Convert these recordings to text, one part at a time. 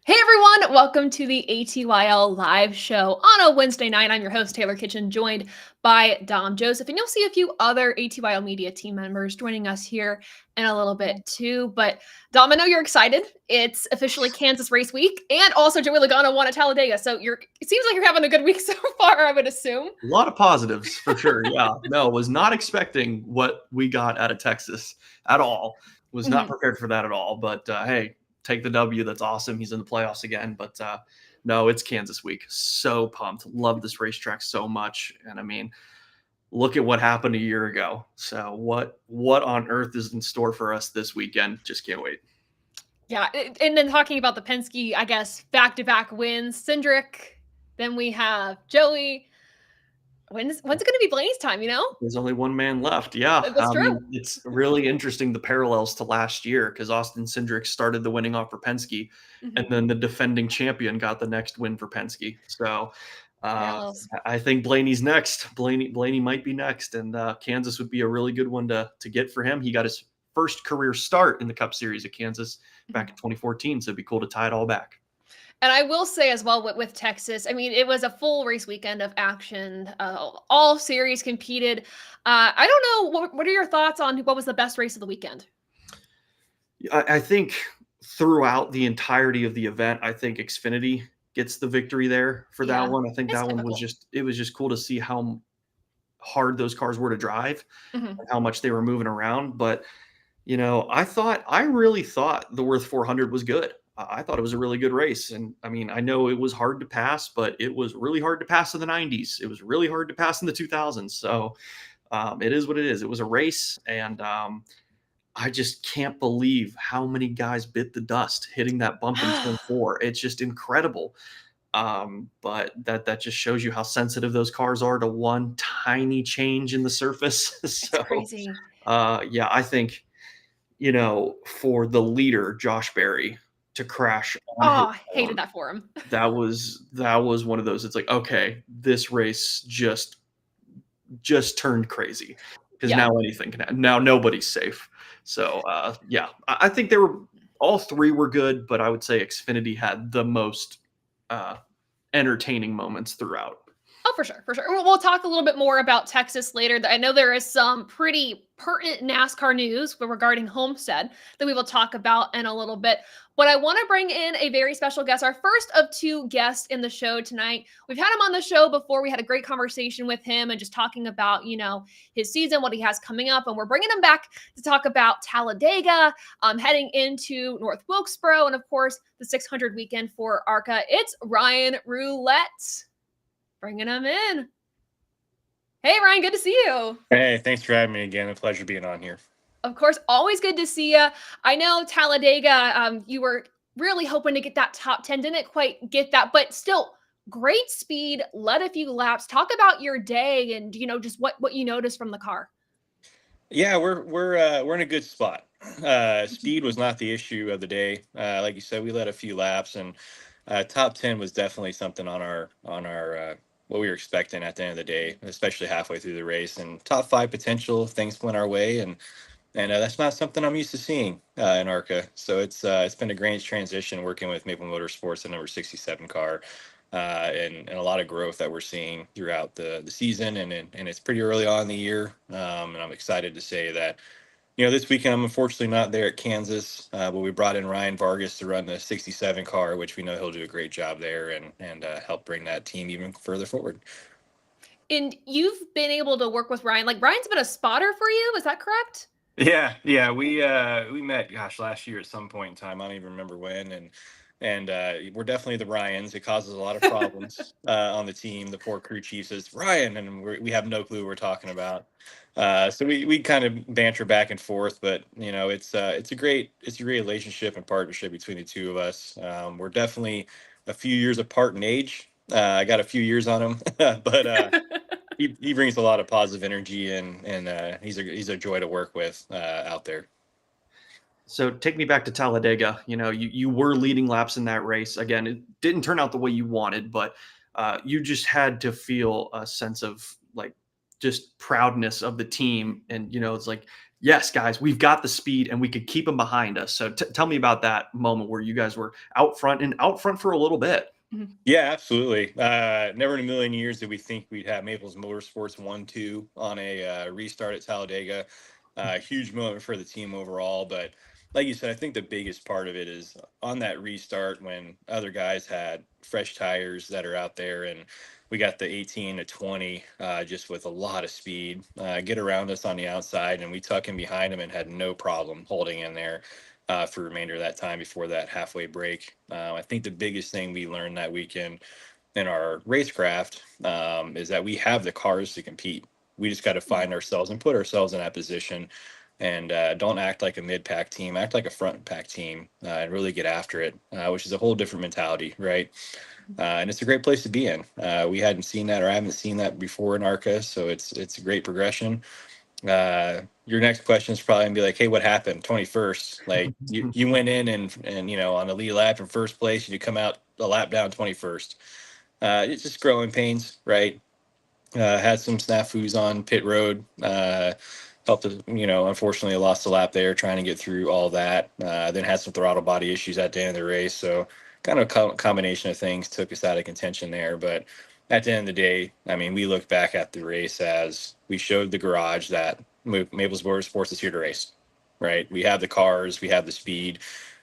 Hey everyone, welcome to the ATYL live show on a Wednesday night. I'm your host, Taylor Kitchen, joined by Dom Joseph, and you'll see a few other ATYL Media Team members joining us here in a little bit too. But Dom, I know you're excited. It's officially Kansas race week, and also Joey Logano won at Talladega, so it seems like you're having a good week so far, I would assume. A lot of positives for sure. Yeah, no, was not expecting what we got out of Texas at all. Was not prepared for that at all. But hey, take the W. That's awesome. He's in the playoffs again. But no, it's Kansas week. So pumped. Love this racetrack so much. And I mean, look at what happened a year ago. So what on earth is in store for us this weekend? Just can't wait. Yeah, and then talking about the Penske, I guess, back-to-back wins, Cindric, then we have Joey. When's it going to be Blaney's time, you know? There's only one man left. Yeah. That's true. Mean, it's really interesting, the parallels to last year, because Austin Cindric started the winning off for Penske, and then the defending champion got the next win for Penske. So I think Blaney's next. Blaney might be next, and Kansas would be a really good one to get for him. He got his first career start in the Cup Series at Kansas back in 2014, so it'd be cool to tie it all back. And I will say as well with Texas, I mean, it was a full race weekend of action. All series competed. I don't know. What are your thoughts on what was the best race of the weekend? I think throughout the entirety of the event, I think Xfinity gets the victory there for that one. I think that one was just cool to see how hard those cars were to drive, and how much they were moving around. But, you know, I really thought the Worth 400 was good. I thought it was a really good race. And I mean, I know it was hard to pass, but it was really hard to pass in the 90s. It was really hard to pass in the 2000s. So it is what it is. It was a race. And I just can't believe how many guys bit the dust hitting that bump in turn 4. It's just incredible. But that just shows you how sensitive those cars are to one tiny change in the surface. So crazy. Yeah, I think, you know, for the leader, Josh Berry, to crash. Hated that for him. That was one of those. It's like, okay, this race just turned crazy, because now anything can happen. Now nobody's safe. So yeah, I think all three were good, but I would say Xfinity had the most entertaining moments throughout. Oh, for sure, for sure. We'll talk a little bit more about Texas later. I know there is some pretty pertinent NASCAR news regarding Homestead that we will talk about in a little bit. But I want to bring in a very special guest, our first of 2 guests in the show tonight. We've had him on the show before. We had a great conversation with him and just talking about, you know, his season, what he has coming up. And we're bringing him back to talk about Talladega, heading into North Wilkesboro, and of course, the 600 weekend for ARCA. It's Ryan Roulette. Bringing him in. Hey, Ryan, good to see you. Hey, thanks for having me again. A pleasure being on here. Of course, always good to see you. I know Talladega, you were really hoping to get that top 10. Didn't quite get that, but still great speed, led a few laps. Talk about your day and, you know, just what you noticed from the car. Yeah, we're in a good spot. Speed was not the issue of the day. Like you said, we led a few laps, and top 10 was definitely something on our what we were expecting at the end of the day, especially halfway through the race. And top 5 potential if things went our way, and that's not something I'm used to seeing in ARCA. So it's been a great transition working with Maple Motorsports, the number 67 car, and a lot of growth that we're seeing throughout the season, and it's pretty early on in the year, and I'm excited to say that, you know, this weekend I'm unfortunately not there at Kansas, but we brought in Ryan Vargas to run the 67 car, which we know he'll do a great job there and help bring that team even further forward. And you've been able to work with Ryan. Like, Ryan's been a spotter for you, is that correct? Yeah, we met, gosh, last year at some point in time. I don't even remember when, and we're definitely the Ryans. It causes a lot of problems on the team. The poor crew chief says Ryan, and we have no clue what we're talking about. So we kind of banter back and forth, but you know, it's a great relationship and partnership between the two of us. We're definitely a few years apart in age. I got a few years on him, but he brings a lot of positive energy, and he's a joy to work with out there. So take me back to Talladega. You know, you were leading laps in that race. Again, it didn't turn out the way you wanted, but you just had to feel a sense of like just proudness of the team. And, you know, it's like yes, guys, we've got the speed and we could keep them behind us. So tell me about that moment where you guys were out front for a little bit. Yeah, absolutely. Never in a million years did we think we'd have Maples Motorsports 1-2 on a restart at Talladega. Huge moment for the team overall. But like you said, I think the biggest part of it is on that restart when other guys had fresh tires that are out there, and we got the 18 to 20 just with a lot of speed get around us on the outside, and we tuck in behind them and had no problem holding in there for the remainder of that time before that halfway break. I think the biggest thing we learned that weekend in our racecraft is that we have the cars to compete. We just got to find ourselves and put ourselves in that position, and don't act like a mid-pack team, act like a front-pack team, and really get after it, which is a whole different mentality, right? And it's a great place to be in. We hadn't seen that, or I haven't seen that before in ARCA, so it's a great progression. Your next question is probably gonna be like, hey, what happened 21st? Like you went in and on the lead lap in first place, and you come out a lap down 21st. It's just growing pains, right? Had some snafus on pit road. Helped to, unfortunately I lost a lap there trying to get through all that. Then had some throttle body issues at the end of the race. So kind of a combination of things took us out of contention there. But at the end of the day, I mean, we look back at the race as we showed the garage that Maples Motorsports is here to race, right? We have the cars, we have the speed.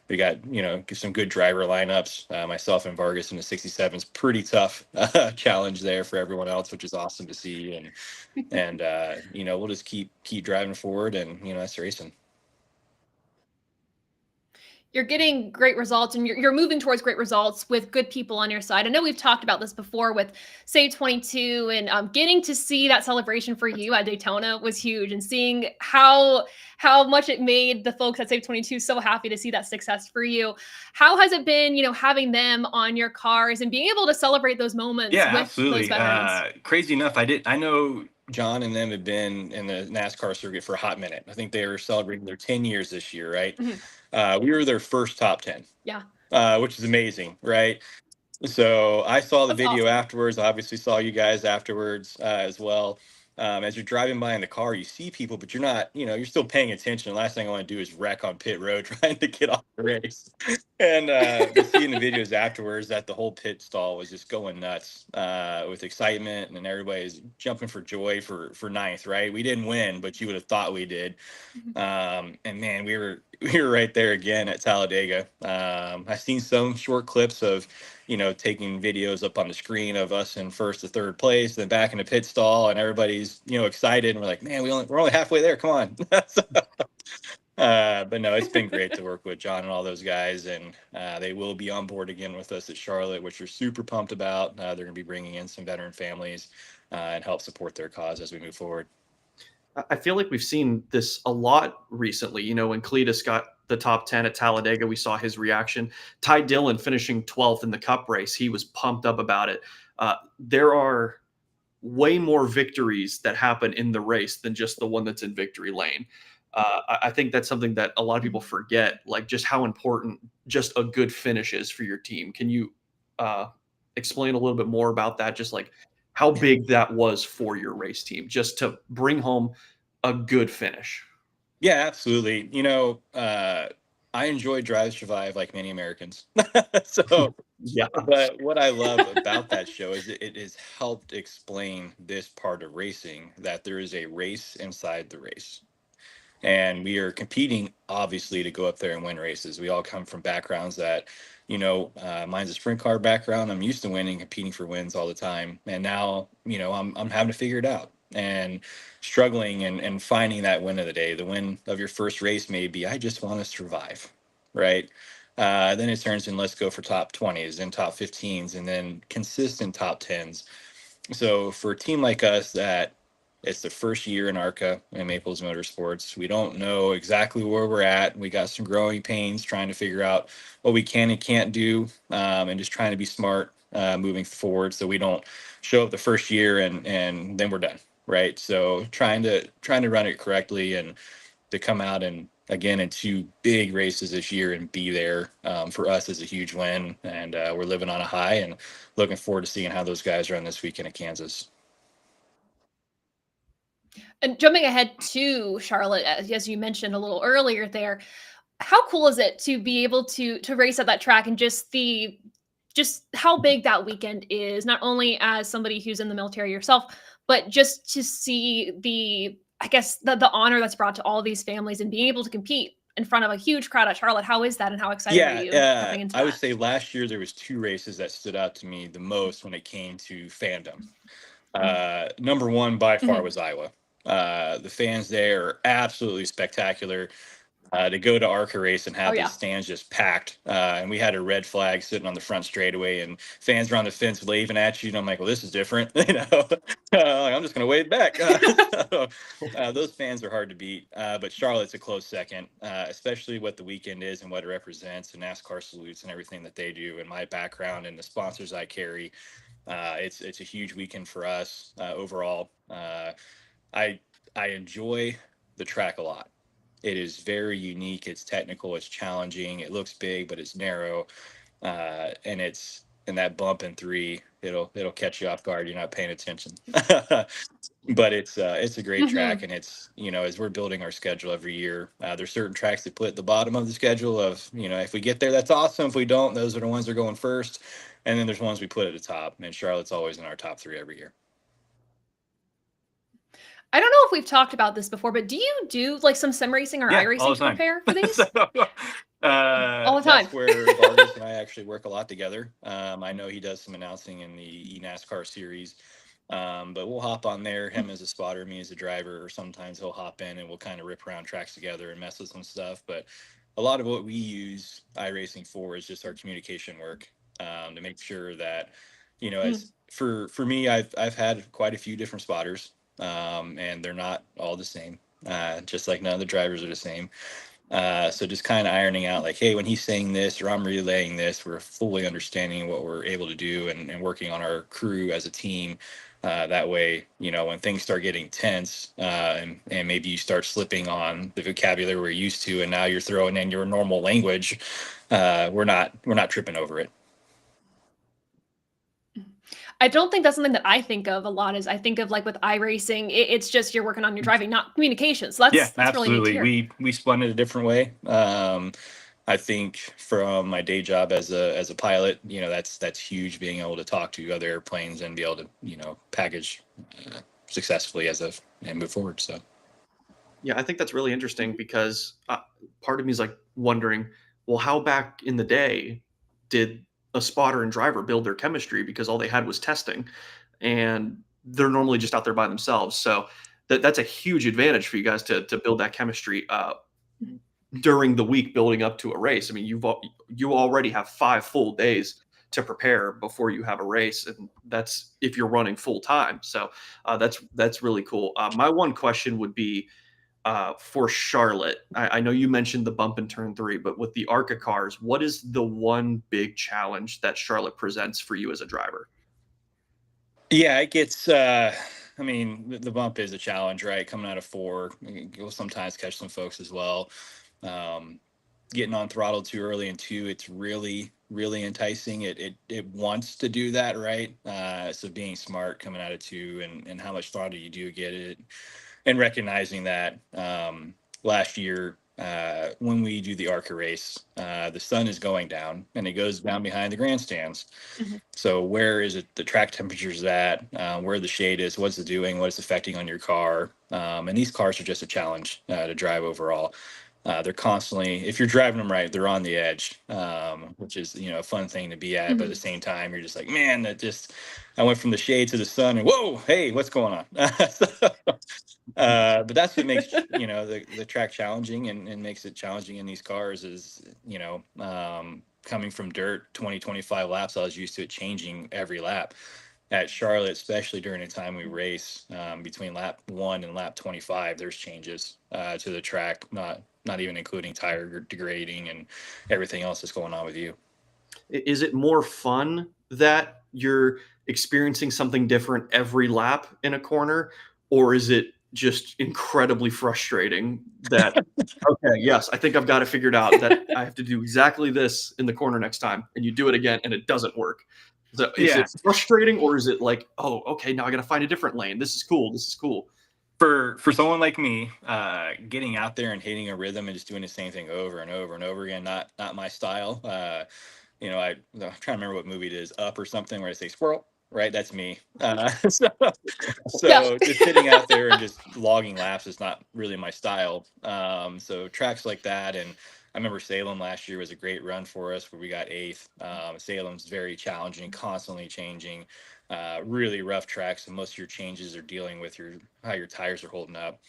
We got, some good driver lineups. Myself and Vargas in the 67's pretty tough challenge there for everyone else, which is awesome to see. And we'll just keep driving forward, and that's racing. You're getting great results, and you're moving towards great results with good people on your side. I know we've talked about this before with Save 22, and getting to see that celebration for you at Daytona was huge, and seeing how much it made the folks at Save 22 so happy to see that success for you. How has it been, having them on your cars and being able to celebrate those moments Yeah, with absolutely. those veterans? Crazy enough, I know John and them have been in the NASCAR circuit for a hot minute. I think they were celebrating their 10 years this year, right? We were their first top 10. Yeah. Which is amazing, right? So I saw the That's video awesome. afterwards. Obviously, saw you guys afterwards as well. As you're driving by in the car, you see people, but you're not, you're still paying attention. The last thing I want to do is wreck on pit road trying to get off the race. And but seeing the videos afterwards, that the whole pit stall was just going nuts with excitement, and everybody's jumping for joy for ninth, right? We didn't win, but you would have thought we did. And man, we were right there again at Talladega. I've seen some short clips of, taking videos up on the screen of us in first to third place, then back in the pit stall, and everybody's, excited. And we're like, man, we're only halfway there. Come on. But no, it's been great to work with John and all those guys, and they will be on board again with us at Charlotte, which we're super pumped about. They're going to be bringing in some veteran families and help support their cause as we move forward. I feel like we've seen this a lot recently. When Cletus got the top 10 at Talladega, we saw his reaction. Ty Dillon finishing 12th in the Cup race, he was pumped up about it. There are way more victories that happen in the race than just the one that's in victory lane. I think that's something that a lot of people forget, like just how important just a good finish is for your team. Can you explain a little bit more about that? Just like how big that was for your race team, just to bring home a good finish. Yeah, absolutely. I enjoy Drive to Survive like many Americans. So, Yeah. but what I love about that show is it has helped explain this part of racing, that there is a race inside the race. And we are competing, obviously, to go up there and win races. We all come from backgrounds that, mine's a sprint car background. I'm used to winning, competing for wins all the time. And now, I'm having to figure it out and struggling and finding that win of the day. The win of your first race may be, I just want to survive, right? Then it turns in, let's go for top 20s and top 15s and then consistent top 10s. So for a team like us that it's the first year in ARCA and Maples Motorsports, we don't know exactly where we're at. We got some growing pains trying to figure out what we can and can't do, and just trying to be smart moving forward so we don't show up the first year and then we're done, right? So trying to run it correctly and to come out and again in two big races this year and be there for us is a huge win, and we're living on a high and looking forward to seeing how those guys run this weekend at Kansas. And jumping ahead to Charlotte, as you mentioned a little earlier there, how cool is it to be able to race at that track and just how big that weekend is, not only as somebody who's in the military yourself, but just to see I guess the honor that's brought to all these families and being able to compete in front of a huge crowd at Charlotte. How is that, and how excited are you jumping into I would that? say last year there was 2 races that stood out to me the most when it came to fandom. Number 1 by far Mhm. was Iowa. The fans there are absolutely spectacular. To go to ARCA race and Oh have the yeah. stands just packed. And we had a red flag sitting on the front straightaway, and fans were on the fence waving at you. And I'm like, well, this is different. I'm just going to wave back. Those fans are hard to beat. But Charlotte's a close second, especially what the weekend is and what it represents, and NASCAR salutes and everything that they do, and my background and the sponsors I carry. It's a huge weekend for us overall. I I enjoy the track a lot. It is very unique. It's technical. It's challenging. It looks big, but it's narrow. And it's in that bump in 3. It'll catch you off guard. You're not paying attention. But it's a great track, Mhm. and it's, as we're building our schedule every year, there's certain tracks that put at the bottom of the schedule of, if we get there, that's awesome. If we don't, those are the ones that are going first. And then there's ones we put at the top, and Charlotte's always in our top 3 every year. I don't know if we've talked about this before, but do you do like some sim racing or Yeah, all iRacing the to time. prepare for So, these? All the time. that's where Vargas and I actually work a lot together. I know he does some announcing in the NASCAR series, but we'll hop on there, him as a spotter, me as a driver, or sometimes he'll hop in and we'll kind of rip around tracks together and mess with some stuff. But a lot of what we use iRacing for is just our communication work, to make sure that, Mm. as for me, I've had quite a few different spotters, and they're not all the same. Just like none of the drivers are the same. So just kind of ironing out like, hey, when he's saying this or I'm relaying this, we're fully understanding what we're able to do, and working on our crew as a team. That way, when things start getting tense, and maybe you start slipping on the vocabulary we're used to, and now you're throwing in your normal language, we're not tripping over it. I don't think that's something that I think of a lot. Is I think of like with iRacing, it's just you're working on your driving, not communication. So Yeah, that's really neat to absolutely. hear. We spun it a different way. I think from my day job as a pilot, that's huge, being able to talk to other airplanes and be able to package successfully and move forward. So Yeah, I think that's really interesting because part of me is like wondering, well, how back in the day did a spotter and driver build their chemistry, because all they had was testing, and they're normally just out there by themselves. So that's a huge advantage for you guys to build that chemistry during the week building up to a race. I mean, you already have 5 full days to prepare before you have a race, and that's if you're running full time. So that's really cool. My one question would be, for Charlotte. I know you mentioned the bump in turn 3, but with the ARCA cars, what is the one big challenge that Charlotte presents for you as a driver? yeah, it gets. I mean, the bump is a challenge, right? Coming out of 4, you'll sometimes catch some folks as well. Um, Getting on throttle too early in 2, it's really enticing. It wants to do that, right? So being smart coming out of 2, and how much throttle you do get it, and recognizing that, last year, when we do the ARCA race, the sun is going down and it goes down behind the grandstands. Mhm. So where is it the track temperatures at, where the shade is, what's it doing, what it's affecting on your car. And these cars are just a challenge to drive overall. They're constantly, if you're driving them right, they're on the edge, which is, a fun thing to be at. But at the Mhm. same time, you're just like, man, I went from the shade to the sun, and whoa, hey, what's going on? But that's what makes, the track challenging, and makes it challenging in these cars is, coming from dirt 20-25 laps. I was used to it changing every lap. At Charlotte, especially during the time we race, between lap 1 and lap 25, there's changes to the track, not even including tire degrading and everything else that's going on with you. Is it more fun that you're experiencing something different every lap in a corner, or is it just incredibly frustrating that, okay, yes, I think I've got it figured out that I have to do exactly this in the corner next time, and you do it again and it doesn't work? So is Yeah. it frustrating, or is it like, oh, okay, now I got to find a different lane. This is cool. This is cool. For someone like me, getting out there and hitting a rhythm and just doing the same thing over and over and over again, not my style. I'm trying to remember what movie it is, Up or something, where I say squirrel, right? That's me. So just sitting out there and just logging laps is not really my style. So tracks like that, and I remember Salem last year was a great run for us where we got 8th. Salem's very challenging, constantly changing, really rough tracks, and most of your changes are dealing with how your tires are holding up.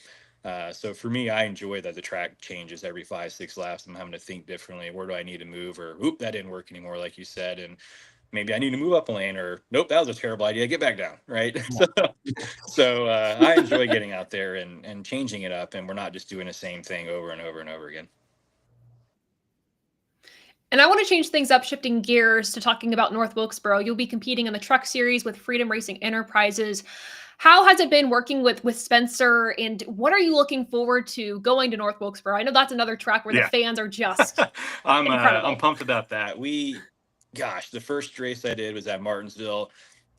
So for me, I enjoy that the track changes every 5-6 laps. I'm having to think differently. Where do I need to move? Or, oop, that didn't work anymore, like you said. And maybe I need to move up a lane, or nope, that was a terrible idea. Get back down, right? So I enjoy getting out there and changing it up, and we're not just doing the same thing over and over and over again. And I want to change things up, shifting gears to talking about North Wilkesboro. You'll be competing in the Truck Series with Freedom Racing Enterprises. How has it been working with Spencer, and what are you looking forward to going to North Wilkesboro? I know that's another track where the fans are just I'm pumped about that. The first race I did was at Martinsville.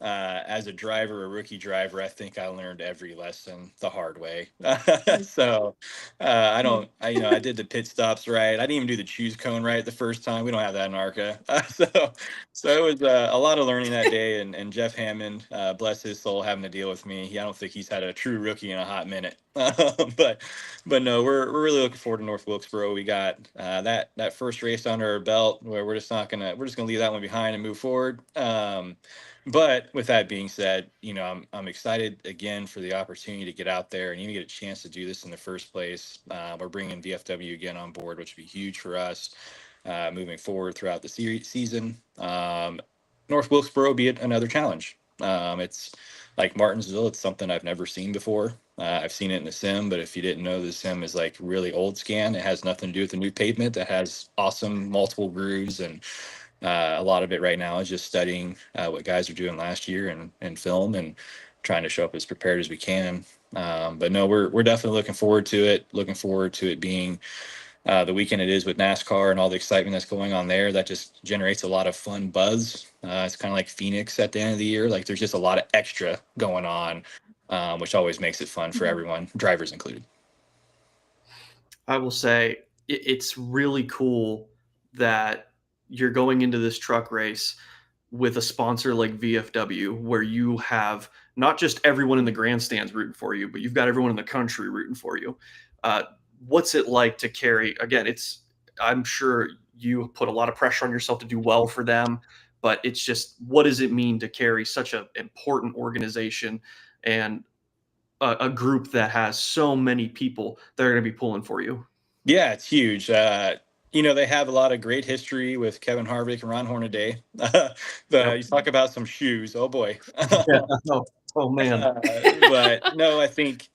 As a driver, a rookie driver, I think I learned every lesson the hard way. So I did the pit stops right. I didn't even do the choose cone right the first time. We don't have that in ARCA. So it was a lot of learning that day. And Jeff Hammond, bless his soul, having to deal with me. I don't think he's had a true rookie in a hot minute. But no, we're really looking forward to North Wilkesboro. We got that first race under our belt where we're just gonna leave that one behind and move forward. But with that being said, I'm excited again for the opportunity to get out there and even get a chance to do this in the first place. We're bringing VFW again on board, which would be huge for us moving forward throughout the season. North Wilkesboro will be another challenge. It's like Martinsville. It's something I've never seen before. I've seen it in the sim, but if you didn't know, the sim is like really old scan. It has nothing to do with the new pavement. That has awesome multiple grooves, and a lot of it right now is just studying what guys are doing last year and film and trying to show up as prepared as we can. But no, we're definitely looking forward to it. Looking forward to it being the weekend it is with NASCAR and all the excitement that's going on there. That just generates a lot of fun buzz. It's kind of like Phoenix at the end of the year. Like there's just a lot of extra going on, which always makes it fun for everyone, drivers included. I will say it's really cool that you're going into this truck race with a sponsor like VFW, where you have not just everyone in the grandstands rooting for you, but you've got everyone in the country rooting for you. What's it like to carry? Again, I'm sure you put a lot of pressure on yourself to do well for them, but it's just, what does it mean to carry such an important organization and a group that has so many people that are going to be pulling for you? Yeah, it's huge. They have a lot of great history with Kevin Harvick and Ron Hornaday. You talk about some shoes. Oh boy. Yeah. Oh man. But no, I think,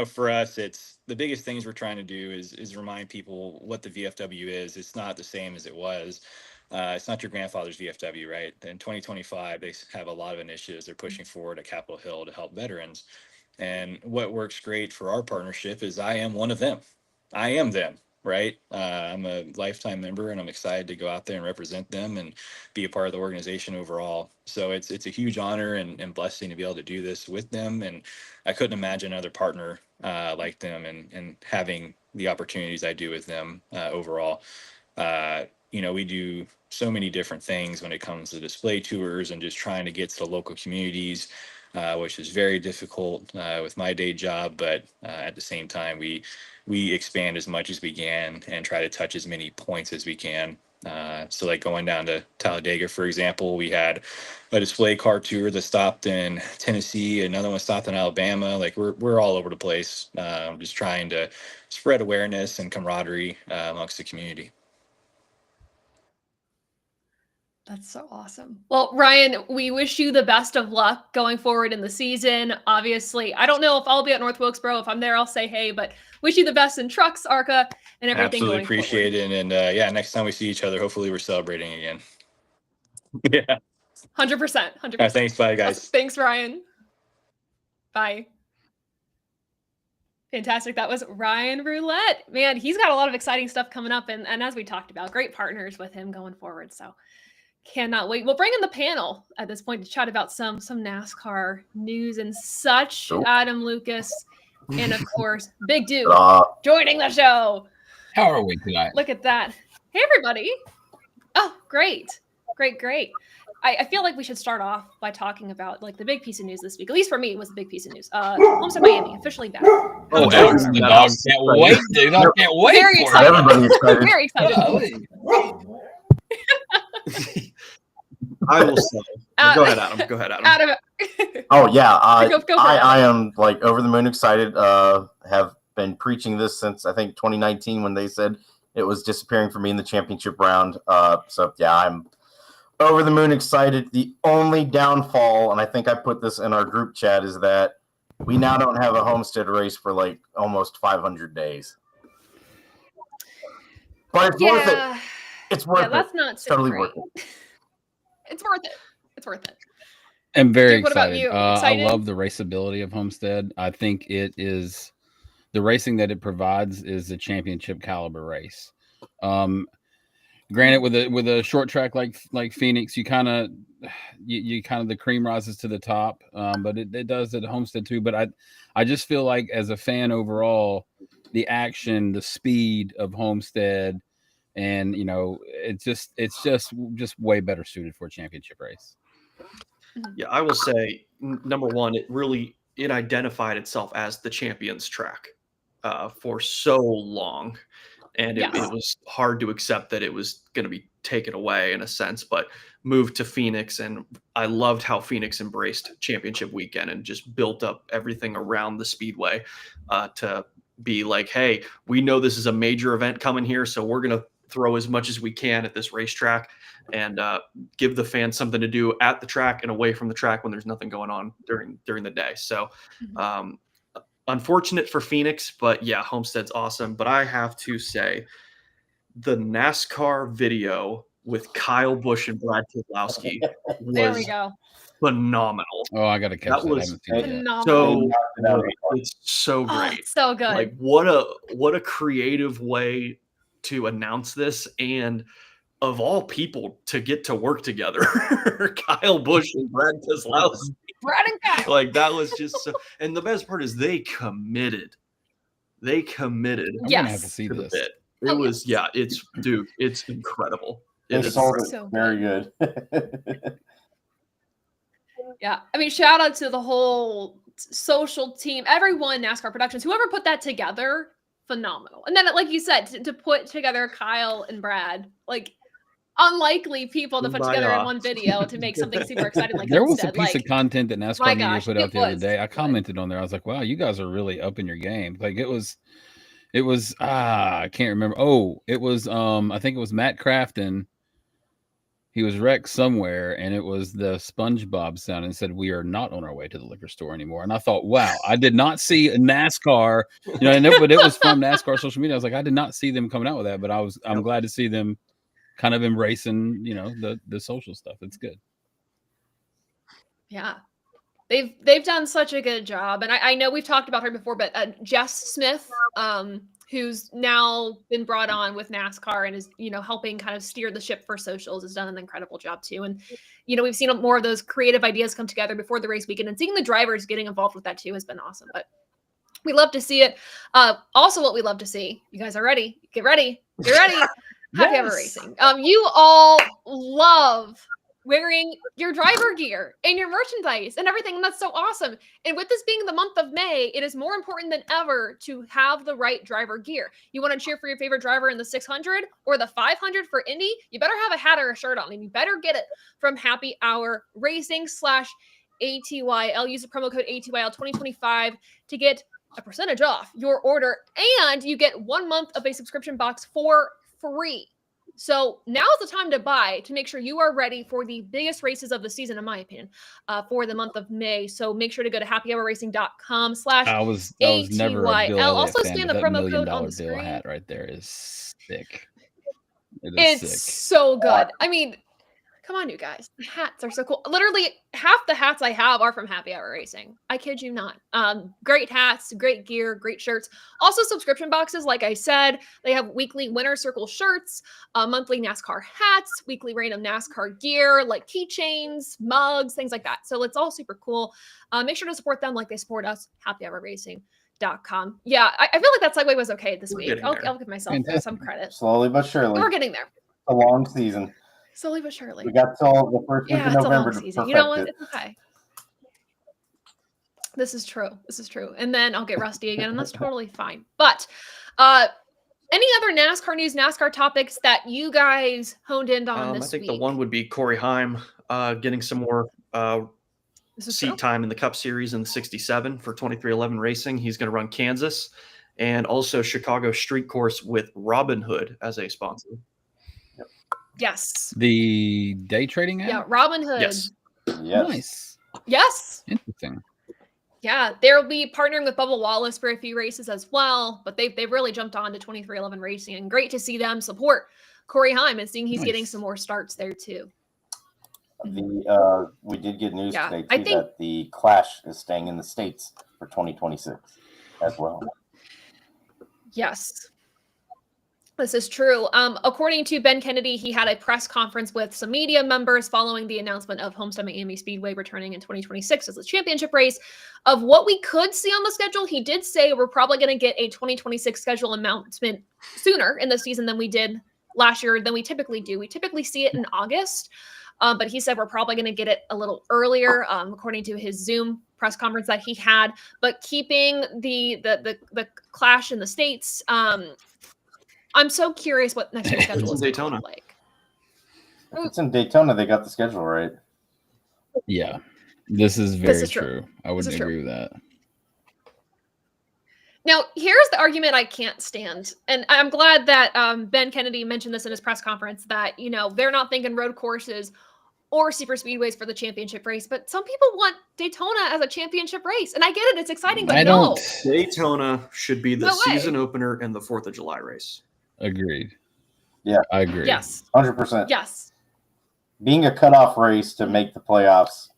for us, it's the biggest things we're trying to do is remind people what the VFW is. It's not the same as it was. It's not your grandfather's VFW, right? In 2025, they have a lot of initiatives they're pushing forward at Capitol Hill to help veterans. And what works great for our partnership is I am one of them. I am them, right? I'm a lifetime member, and I'm excited to go out there and represent them and be a part of the organization overall. So it's a huge honor and blessing to be able to do this with them. And I couldn't imagine another partner like them and having the opportunities I do with them overall. We do so many different things when it comes to display tours and just trying to get to the local communities, which is very difficult with my day job. But at the same time, we expand as much as we can and try to touch as many points as we can. So like going down to Talladega, for example, we had a display car tour that stopped in Tennessee, another one stopped in Alabama. Like we're all over the place, just trying to spread awareness and camaraderie amongst the community. That's so awesome. Well, Ryan, we wish you the best of luck going forward in the season. Obviously, I don't know if I'll be at North Wilkesboro. If I'm there, I'll say hey, but wish you the best in trucks, ARCA, and everything. Absolutely appreciate it. And next time we see each other, hopefully we're celebrating again. Yeah. 100%. 100%. Thanks. Bye, guys. Thanks, Ryan. Bye. Fantastic. That was Ryan Roulette. Man, he's got a lot of exciting stuff coming up. And as we talked about, great partners with him going forward. So cannot wait. We'll bring in the panel at this point to chat about some NASCAR news and such. Adam Lucas, And of course, Big Dude joining the show. How are we tonight? Look at that. Hey, everybody. Oh, great. Great. I feel like we should start off by talking about like the big piece of news this week. At least for me, it was the big piece of news. Homestead Miami officially back. Oh, the dog can't wait, dude. I can't wait. Very excited. Everybody's excited. Very excited. I will say. Go ahead, Adam. Go ahead, Adam. Oh yeah, Go for it. I am like over the moon excited. Have been preaching this since I think 2019 when they said it was disappearing for me in the championship round. So yeah, I'm over the moon excited. The only downfall, and I think I put this in our group chat, is that we now don't have a Homestead race for like almost 500 days. But it's worth it. It's worth it. That's not totally great. worth it. It's worth it. It's worth it. I'm very Dude, what about excited. you? I Excited? love the raceability of Homestead. I think it is the racing that it provides is a championship caliber race. Granted, with a short track like Phoenix, you kind of the cream rises to the top, but it does at Homestead too. But I just feel like as a fan overall, the action, the speed of Homestead, and it's just way better suited for a championship race. Yeah, I will say, number one, it identified itself as the champions track for so long. And it was hard to accept that it was going to be taken away in a sense, but moved to Phoenix. And I loved how Phoenix embraced championship weekend and just built up everything around the speedway to be like, hey, we know this is a major event coming here, so we're going to throw as much as we can at this racetrack and give the fans something to do at the track and away from the track when there's nothing going on during the day. So unfortunate for Phoenix, but yeah, Homestead's awesome. But I have to say the NASCAR video with Kyle Busch and Brad Keselowski There we was go. Oh, phenomenal. I got to catch that. I haven't seen it yet. Phenomenal. So great. It's so great. It's so good. Like what a creative way to announce this, and of all people to get to work together. Kyle Busch and Brad Keselowski. Brad and Kyle. Like that was just so, and the best part is they committed. I'm gonna have to see to the this. bit. It was it's incredible. It is So very good. Yeah. I mean, shout out to the whole social team, everyone, NASCAR Productions, whoever put that together, phenomenal. And then, like you said, to put together Kyle and Brad, like unlikely people to put together in one video to make something super exciting like there was a Homestead. piece of content that NASCAR my Media gosh, put out it the other was. day. I commented on there. I was like, wow, you guys are really up in your game. Like it was I can't remember. Oh, it was I think it was Matt Crafton. He was wrecked somewhere, and it was the SpongeBob sound, and said, "We are not on our way to the liquor store anymore." And I thought, wow, I did not see a NASCAR, but it was from NASCAR social media. I was like, I did not see them coming out with that, but I'm glad to see them kind of embracing, the social stuff. It's good. Yeah. They've done such a good job. And I know we've talked about her before, but Jess Smith, who's now been brought on with NASCAR and is, helping kind of steer the ship for socials, has done an incredible job too. And, we've seen more of those creative ideas come together before the race weekend, and seeing the drivers getting involved with that too has been awesome. But we love to see it. Also what we love to see, you guys are ready. Get ready. Happy Hour Racing. You all love wearing your driver gear and your merchandise and everything. And that's so awesome. And with this being the month of May, it is more important than ever to have the right driver gear. You want to cheer for your favorite driver in the 600 or the 500 for Indy? You better have a hat or a shirt on, and you better get it from Happy Hour Racing /ATYL. Use the promo code ATYL 2025 to get a percentage off your order, and you get 1 month of a subscription box for free. So now's the time to buy, to make sure you are ready for the biggest races of the season, in my opinion, for the month of May. So make sure to go to happyhourracing.com / I was never a Bill Elliott also fan, scan but the that $1 promo million code on the Bill screen. hat right there is sick. It's sick. so good. I mean, come on, you guys. The hats are so cool. Literally, half the hats I have are from Happy Hour Racing. I kid you not. Great hats, great gear, great shirts. Also, subscription boxes. Like I said, they have weekly Winner Circle shirts, monthly NASCAR hats, weekly random NASCAR gear, like keychains, mugs, things like that. So it's all super cool. Make sure to support them like they support us, Happy Hour Racing. standout.com. Yeah, I feel like that segue was okay this week. getting I'll there. give myself some credit. Slowly but surely. We're getting there. A long season. Slowly but surely. We got till the first week Yeah, of it's a November long to season. perfect You know what? it. It's okay. This is true. This is true. And then I'll get rusty again, and that's totally fine. But any other NASCAR news, NASCAR topics that you guys honed in on this I think week? the one would be Corey Heim getting some more seat time in the Cup Series in the 67 for 2311 Racing. He's going to run Kansas and also Chicago Street Course with Robin Hood as a sponsor. Yes. The day trading app? Yeah, Robin Hood. Yes. Nice. Yes. Interesting. Yeah, they'll be partnering with Bubba Wallace for a few races as well, but they've really jumped on to 2311 Racing, and great to see them support Corey Heim and seeing he's getting some more starts there too. We did get news today too that the Clash is staying in the States for 2026 as well. Yes. This is true. According to Ben Kennedy, he had a press conference with some media members following the announcement of Homestead Miami Speedway returning in 2026 as a championship race. Of what we could see on the schedule, he did say we're probably going to get a 2026 schedule announcement sooner in the season than we did last year, than we typically do. We typically see it in August, but he said we're probably going to get it a little earlier, according to his Zoom press conference that he had. But keeping the Clash in the States, I'm so curious what next year's schedule is going to look like. If it's in Daytona, they got the schedule right. Yeah, this is very true. I would agree with that. Now, here's the argument I can't stand. And I'm glad that Ben Kennedy mentioned this in his press conference, that, you know, they're not thinking road courses or super speedways for the championship race, but some people want Daytona as a championship race. And I get it. It's exciting, but no. Daytona should be the season opener and the 4th of July race. Agreed. Yeah, I agree. Yes. 100%. Yes. Being a cutoff race to make the playoffs.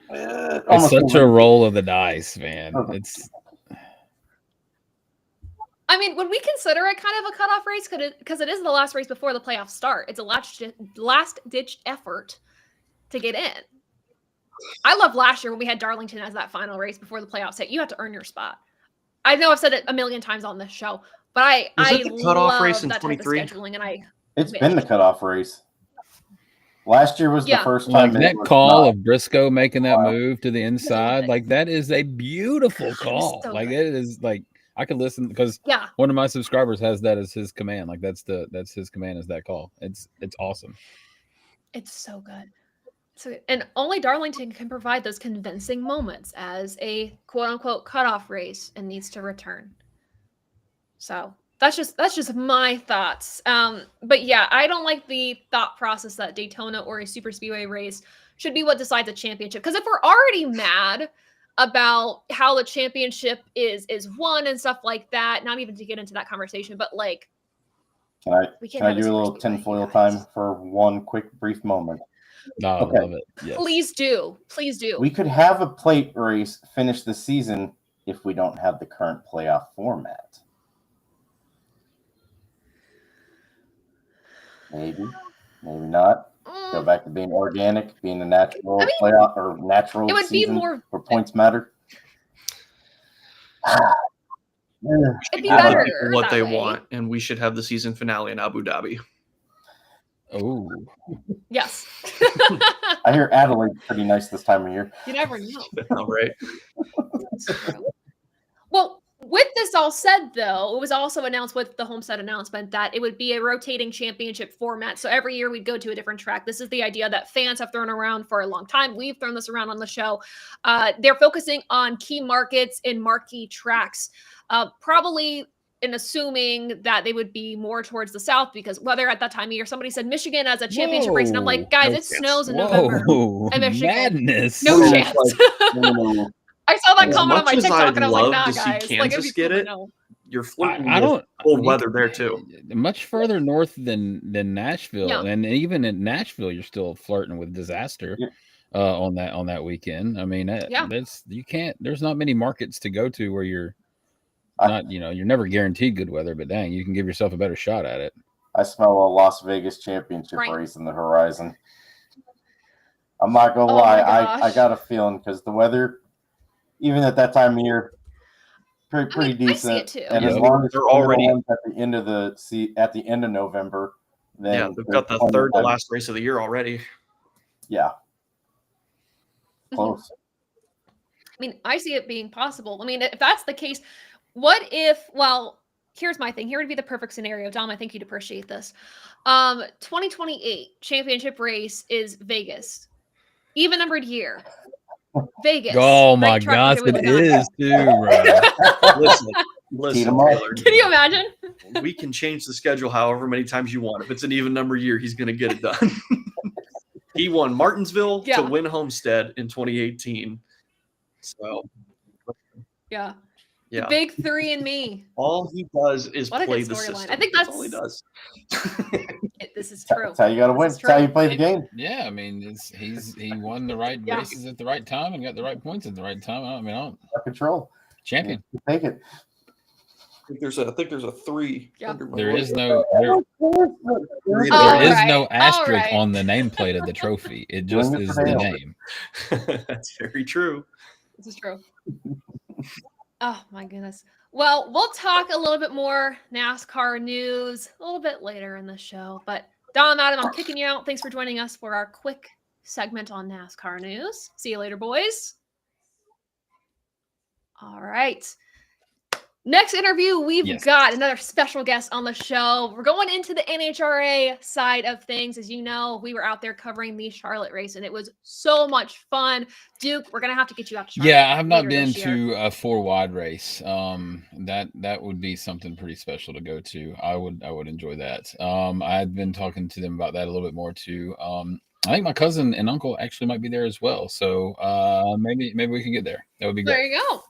It's such a roll of the dice, man. It's. I mean, would we consider it kind of a cutoff race? Because it is the last race before the playoffs start. It's a last-ditch effort to get in. I love last year when we had Darlington as that final race before the playoffs hit. You have to earn your spot. I know I've said it a million times on this show, but I cutoff race love in that type of 23? scheduling, and it's been the cutoff race. Last year was the first time. Like that call of Briscoe making that move to the inside, like that is a beautiful call. So like good. it is like I could listen because one of my subscribers has that as his command. Like that's his command is that call. It's awesome. It's so good. So, and only Darlington can provide those convincing moments as a quote unquote cutoff race and needs to return. So that's just my thoughts. But yeah, I don't like the thought process that Daytona or a super speedway race should be what decides a championship. Because if we're already mad about how the championship is won and stuff like that, not even to get into that conversation, but like, can I do a little tinfoil time for one quick brief moment? No, okay. I love it. Yes. Please do. We could have a plate race finish the season if we don't have the current playoff format. Maybe not. Go back to being organic, being a natural playoff or natural it would season be more where points matter. It'd be better what they want, and we should have the season finale in Abu Dhabi. Oh, yes. I hear Adelaide's pretty nice this time of year. You never know. All right. Well, with this all said, though, it was also announced with the Homestead announcement that it would be a rotating championship format. So every year we'd go to a different track. This is the idea that fans have thrown around for a long time. We've thrown this around on the show. They're focusing on key markets and marquee tracks, probably in assuming that they would be more towards the south, because weather at that time of year, somebody said Michigan as a championship race. And I'm like, guys, it snows in November in Michigan. Madness. No chance. I saw that comment on my TikTok and I was like, nah, guys. Kansas get it. You're flirting with cold weather there too. Much further north than Nashville, and even in Nashville, you're still flirting with disaster on that weekend. I mean, that's you can't. There's not many markets to go to where you're not. You're never guaranteed good weather, but dang, you can give yourself a better shot at it. I smell a Las Vegas championship race in the horizon. I'm not gonna lie. I got a feeling because the weather. Even at that time of year, pretty decent. I see it too. And Yeah, as long as they're already at the end of November, then they've got the third to last race of the year already. Yeah, close. I mean, I see it being possible. I mean, if that's the case, what if, well, here's my thing. Here would be the perfect scenario. Dom, I think you'd appreciate this. 2028 championship race is Vegas. Even numbered year. Vegas. Oh my Great track gosh, record we've it done. is too, bro. Listen, Taylor. Taylor. Can you imagine? We can change the schedule however many times you want. If it's an even number year, he's going to get it done. He won Martinsville to win Homestead in 2018. So, yeah. Yeah. The big three and me. All he does is What a play good the storyline. system. I think that's all he does. This is true. That's how you got to win. That's how you play the game. Yeah, I mean, he won the right races at the right time and got the right points at the right time. I don't control champion. Yeah, take it. I think there's a 3. There is no asterisk on the nameplate of the trophy. It just is the name. That's very true. This is true. Oh my goodness. Well, we'll talk a little bit more NASCAR news a little bit later in the show. But Dom, Adam, I'm kicking you out. Thanks for joining us for our quick segment on NASCAR news. See you later, boys. All right. Next interview, we've got another special guest on the show. We're going into the NHRA side of things. As you know, we were out there covering the Charlotte race, and it was so much fun. Duke, we're going to have to get you out to Charlotte. Yeah, I have not been to a 4-wide race. That would be something pretty special to go to. I would enjoy that. I've been talking to them about that a little bit more too. I think my cousin and uncle actually might be there as well. So maybe we can get there. That would be great. There you go.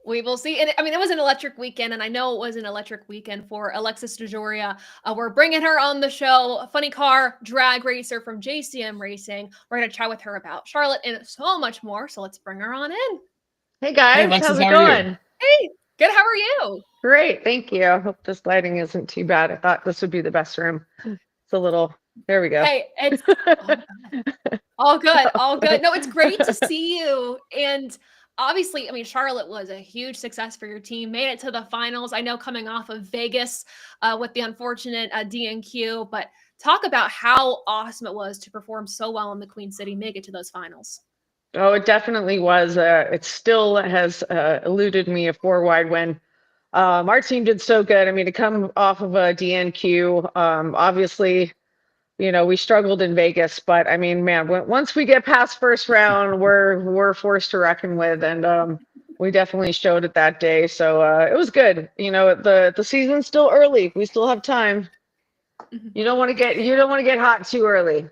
We will see. And I mean, it was an electric weekend, and I know it was an electric weekend for Alexis DeJoria. We're bringing her on the show, a funny car drag racer from JCM Racing. We're going to chat with her about Charlotte and so much more. So let's bring her on in. Hey guys, hey, Alexis, how's it going? Hey, good. How are you? Great, thank you. I hope this lighting isn't too bad. I thought this would be the best room. It's a little, there we go. Hey, it's all good. All good. No, it's great to see you. And obviously, I mean, Charlotte was a huge success for your team, made it to the finals. I know coming off of Vegas with the unfortunate DNQ, but talk about how awesome it was to perform so well in the Queen City, make it to those finals. Oh, it definitely was. It still has eluded me a 4-wide win. Our team did so good. I mean, to come off of a DNQ, obviously, you know, we struggled in Vegas, but I mean, man, once we get past first round, we're forced to reckon with, and we definitely showed it that day. So it was good. You know, the season's still early. We still have time. You don't want to get hot too early.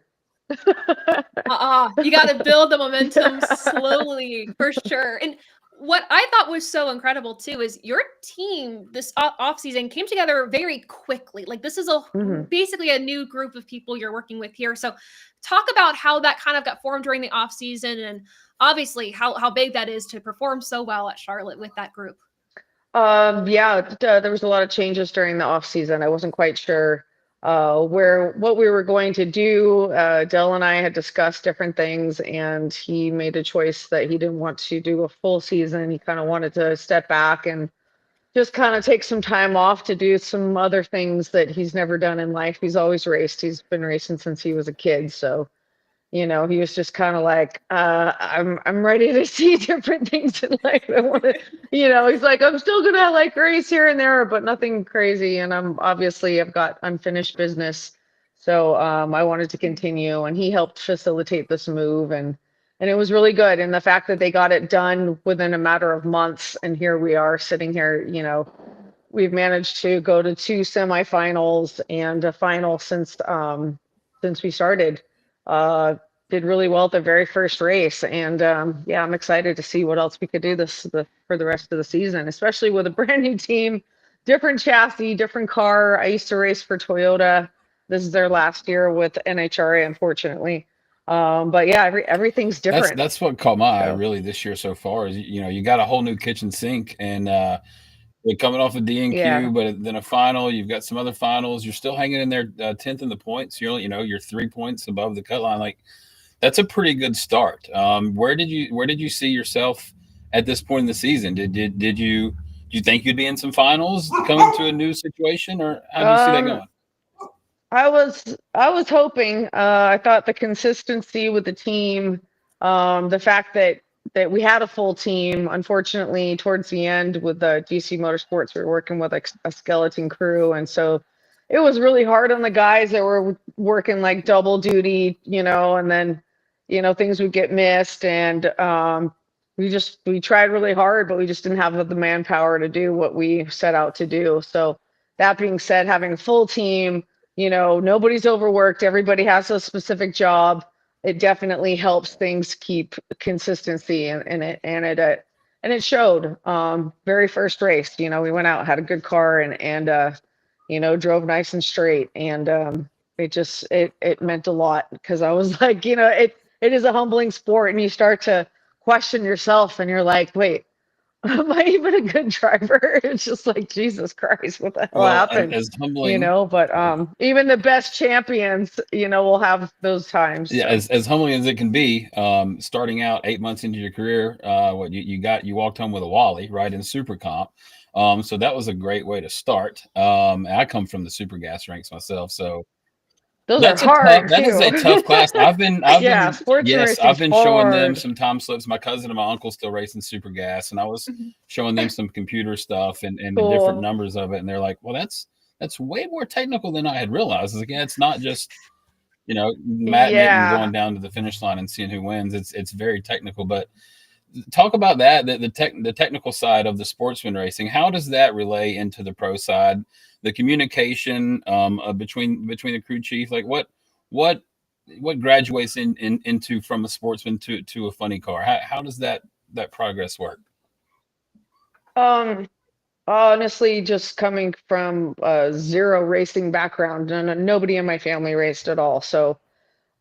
You got to build the momentum slowly for sure. And what I thought was so incredible too is your team this offseason came together very quickly. Like this is basically a new group of people you're working with here. So talk about how that kind of got formed during the offseason and obviously how big that is to perform so well at Charlotte with that group. There was a lot of changes during the offseason. I wasn't quite sure what we were going to do. Dell and I had discussed different things, and he made a choice that he didn't want to do a full season. He kind of wanted to step back and just kind of take some time off to do some other things that he's never done in life. He's always raced. He's been racing since he was a kid. So, you know, he was just kind of like, I'm ready to see different things in life. I want to, you know, he's like, I'm still gonna like race here and there, but nothing crazy. And I've got unfinished business. So I wanted to continue, and he helped facilitate this move, and it was really good. And the fact that they got it done within a matter of months, and here we are sitting here, you know, we've managed to go to 2 semifinals and a final since we started. Did really well at the very first race, and I'm excited to see what else we could do for the rest of the season, especially with a brand new team, different chassis, different car. I used to race for Toyota. This is their last year with NHRA, unfortunately. But yeah, everything's different. That's what caught my eye really this year so far is, you know, you got a whole new kitchen sink, and you're coming off a DNQ, but then a final, you've got some other finals. You're still hanging in there 10th in the points. You're 3 points above the cut line. Like, that's a pretty good start. Where did you see yourself at this point in the season? Do you think you'd be in some finals coming to a new situation, or how do you see that going? I was hoping. I thought the consistency with the team, the fact that we had a full team. Unfortunately, towards the end with the DC Motorsports, we were working with a skeleton crew, and so it was really hard on the guys that were working like double duty, and then things would get missed, and we tried really hard, but we just didn't have the manpower to do what we set out to do. So that being said, having a full team, nobody's overworked, everybody has a specific job. It definitely helps things keep consistency and it showed. Very first race, we went out, had a good car and drove nice and straight, and it meant a lot, because I was like, it is a humbling sport, and you start to question yourself, and you're like, wait, am I even a good driver? It's just like, Jesus Christ, what the hell happened? As humbling, but even the best champions, will have those times. Yeah, so. As humbling as it can be, starting out 8 months into your career, you walked home with a Wally, right, in Super Comp. So that was a great way to start. I come from the Super Gas ranks myself, so that's hard. That is a tough class. I've been hard. Showing them some time slips. My cousin and my uncle still racing Super Gas, and I was showing them some computer stuff and cool. the different numbers of it, and they're like, "Well, that's way more technical than I had realized." It's like, yeah, it's not just Matt going down to the finish line and seeing who wins. It's very technical. But talk about that, the technical side of the sportsman racing. How does that relay into the pro side? The communication between the crew chief, like what graduates into from a sportsman to a funny car? How does that progress work? Honestly, just coming from a zero racing background, and nobody in my family raced at all. So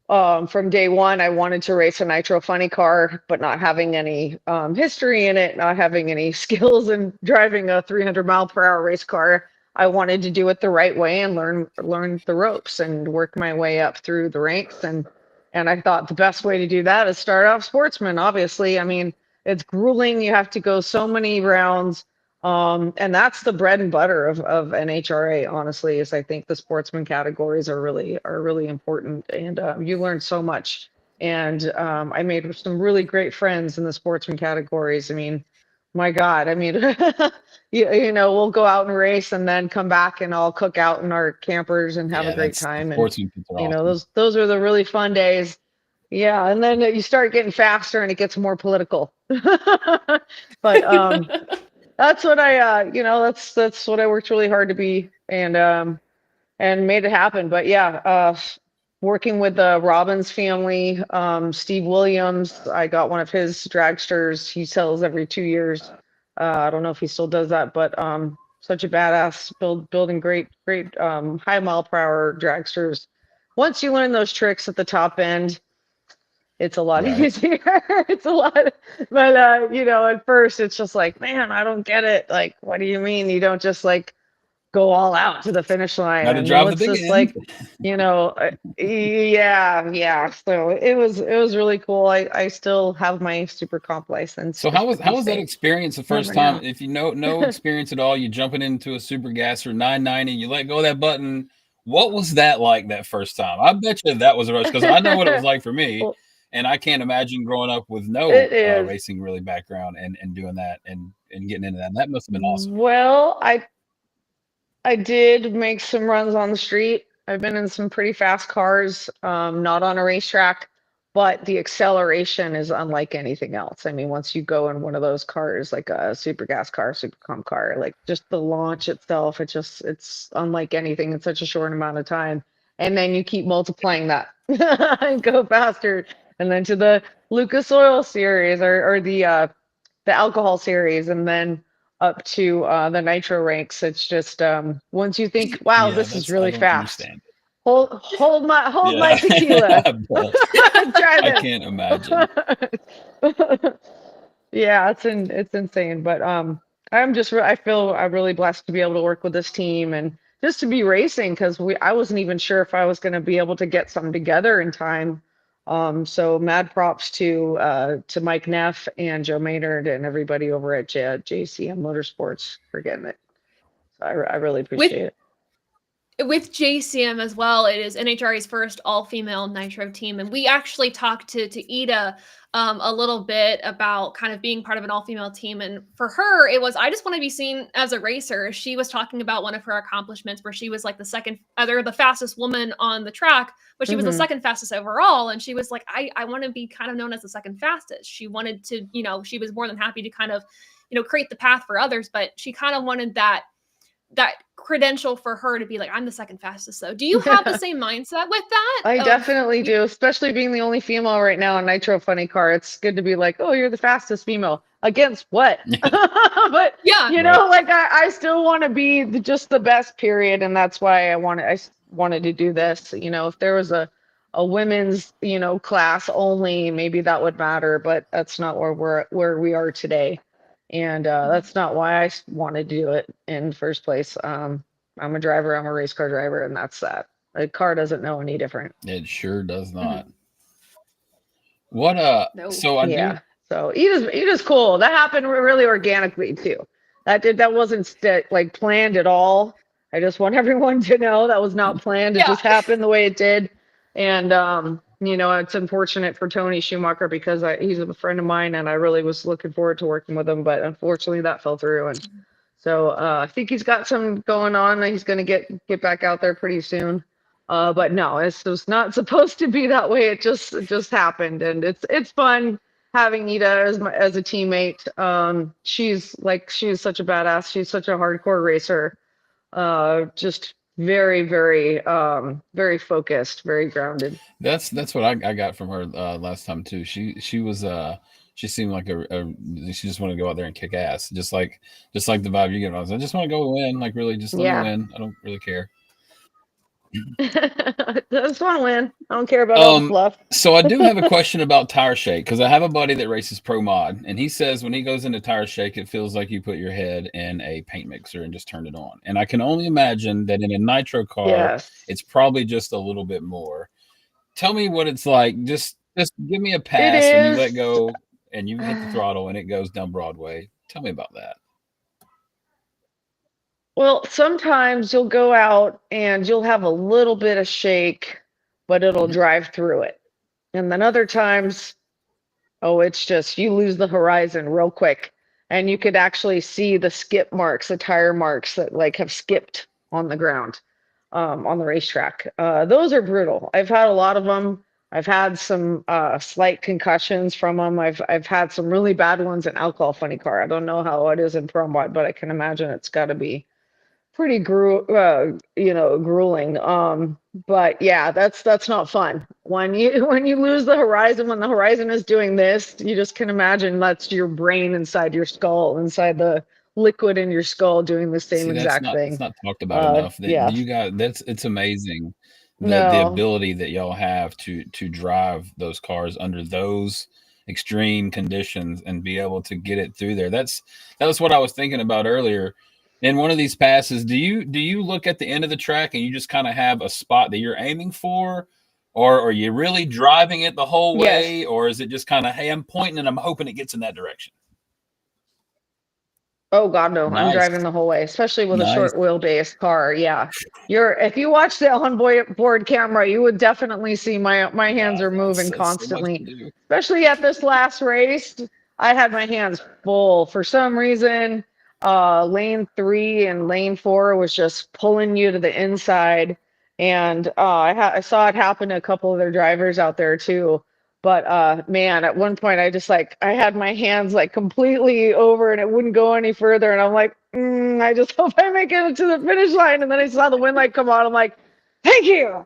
from day one, I wanted to race a nitro funny car, but not having any history in it, not having any skills in driving a 300-mile-per-hour race car. I wanted to do it the right way and learn the ropes and work my way up through the ranks. And I thought the best way to do that is start off sportsman. Obviously, I mean, it's grueling. You have to go so many rounds. And that's the bread and butter of NHRA, honestly, is I think the sportsman categories are really important, and you learn so much. And I made some really great friends in the sportsman categories. I mean, my God, I mean, we'll go out and race and then come back and all cook out in our campers and have a great time. And awesome. Those are the really fun days. Yeah, and then you start getting faster and it gets more political. But that's what that's what I worked really hard to be, and made it happen. But yeah, working with the Robbins family, Steve Williams, I got one of his dragsters. He sells every 2 years. I don't know if he still does that, but such a badass, building great high mile per hour dragsters. Once you learn those tricks at the top end, it's a lot easier. It's a lot, but at first it's just like, man, I don't get it. Like, what do you mean you don't just like go all out to the finish line? Gotta drive the big end. Like, yeah. So it was really cool. I still have my super comp license. So how was that experience the first time? If you no experience at all, you jumping into a super gas or 990, you let go of that button. What was that like that first time? I bet you that was a rush, because I know what it was like for me. Well, and I can't imagine growing up with no racing really background and doing that and getting into that. That must have been awesome. Well, I did make some runs on the street. I've been in some pretty fast cars, not on a racetrack, but the acceleration is unlike anything else. I mean, once you go in one of those cars, like a super gas car, super comp car, like just the launch itself, it's unlike anything in such a short amount of time. And then you keep multiplying that and go faster. And then to the Lucas Oil series or the alcohol series, and then up to the nitro ranks. It's just once you think, wow, this is really fast. Hold my tequila. I can't imagine. Yeah, it's insane. But I feel I'm really blessed to be able to work with this team and just to be racing, because I wasn't even sure if I was going to be able to get something together in time. So mad props to Mike Neff and Joe Maynard and everybody over at JCM Motorsports for getting it. So I really appreciate it. With JCM as well, it is NHRA's first all-female nitro team, and we actually talked to Ida a little bit about kind of being part of an all-female team. And for her, it was, I just want to be seen as a racer. She was talking about one of her accomplishments where she was like the fastest woman on the track, but she was the second fastest overall. And she was like, I want to be kind of known as the second fastest. She wanted to, she was more than happy to kind of, create the path for others, but she kind of wanted that credential for her to be like, I'm the second fastest. So do you have the same mindset with that? I definitely do, especially being the only female right now in Nitro Funny Car. It's good to be like, oh, you're the fastest female. Against what? But yeah, like I still want to be just the best, period. And that's why I wanted to do this. If there was a women's, class only, maybe that would matter, but that's not where we are today. And that's not why I wanted to do it in the first place. I'm a driver. I'm a race car driver, and that's that. A car doesn't know any different. It sure does not. What No. So So Ida's cool. That happened really organically too. That wasn't like planned at all. I just want everyone to know that was not planned. It just happened the way it did. And it's unfortunate for Tony Schumacher because he's a friend of mine and I really was looking forward to working with him, but unfortunately that fell through. And so I think he's got some going on. He's going to get back out there pretty soon. But no, it was not supposed to be that way. It just happened, and it's fun having Ida as a teammate. She's such a badass. She's such a hardcore racer. Just very, very, very focused, very grounded. That's what I got from her last time too. She was she seemed like she just wanted to go out there and kick ass, just like the vibe you get. I just want to go win, like really just let me win. I don't really care. I just want to win. I don't care about all the fluff. So I do have a question about tire shake, because I have a buddy that races pro mod, and he says when he goes into tire shake, it feels like you put your head in a paint mixer and just turned it on. And I can only imagine that in a nitro car, it's probably just a little bit more. Tell me what it's like. Just give me a pass when you let go and you hit the throttle and it goes down Broadway. Tell me about that. Well, sometimes you'll go out and you'll have a little bit of shake, but it'll drive through it. And then other times, it's just you lose the horizon real quick. And you could actually see the skip marks, the tire marks that like have skipped on the ground on the racetrack. Those are brutal. I've had a lot of them. I've had some slight concussions from them. I've had some really bad ones in ATYL Funny Car. I don't know how it is in Pro Mod, but I can imagine it's got to be pretty grueling. But yeah, that's not fun. When you lose the horizon, when the horizon is doing this, you just can imagine that's your brain inside your skull, inside the liquid in your skull doing the same exact thing. It's not talked about enough. You guys, it's amazing. The ability that y'all have to drive those cars under those extreme conditions and be able to get it through there. That was what I was thinking about earlier. In one of these passes, do you look at the end of the track and you just kind of have a spot that you're aiming for, or are you really driving it the whole way, or is it just kind of, hey, I'm pointing and I'm hoping it gets in that direction? Oh God, no! Nice. I'm driving the whole way, especially with a short wheelbase car. Yeah, if you watch the onboard camera, you would definitely see my hands are moving constantly. Especially at this last race, I had my hands full for some reason. Lane 3 and lane 4 was just pulling you to the inside, and I saw it happen to a couple of their drivers out there too. But man, at one point I had my hands like completely over and it wouldn't go any further, and I'm like, I just hope I make it to the finish line. And then I saw the wind light come on. I'm like, thank you.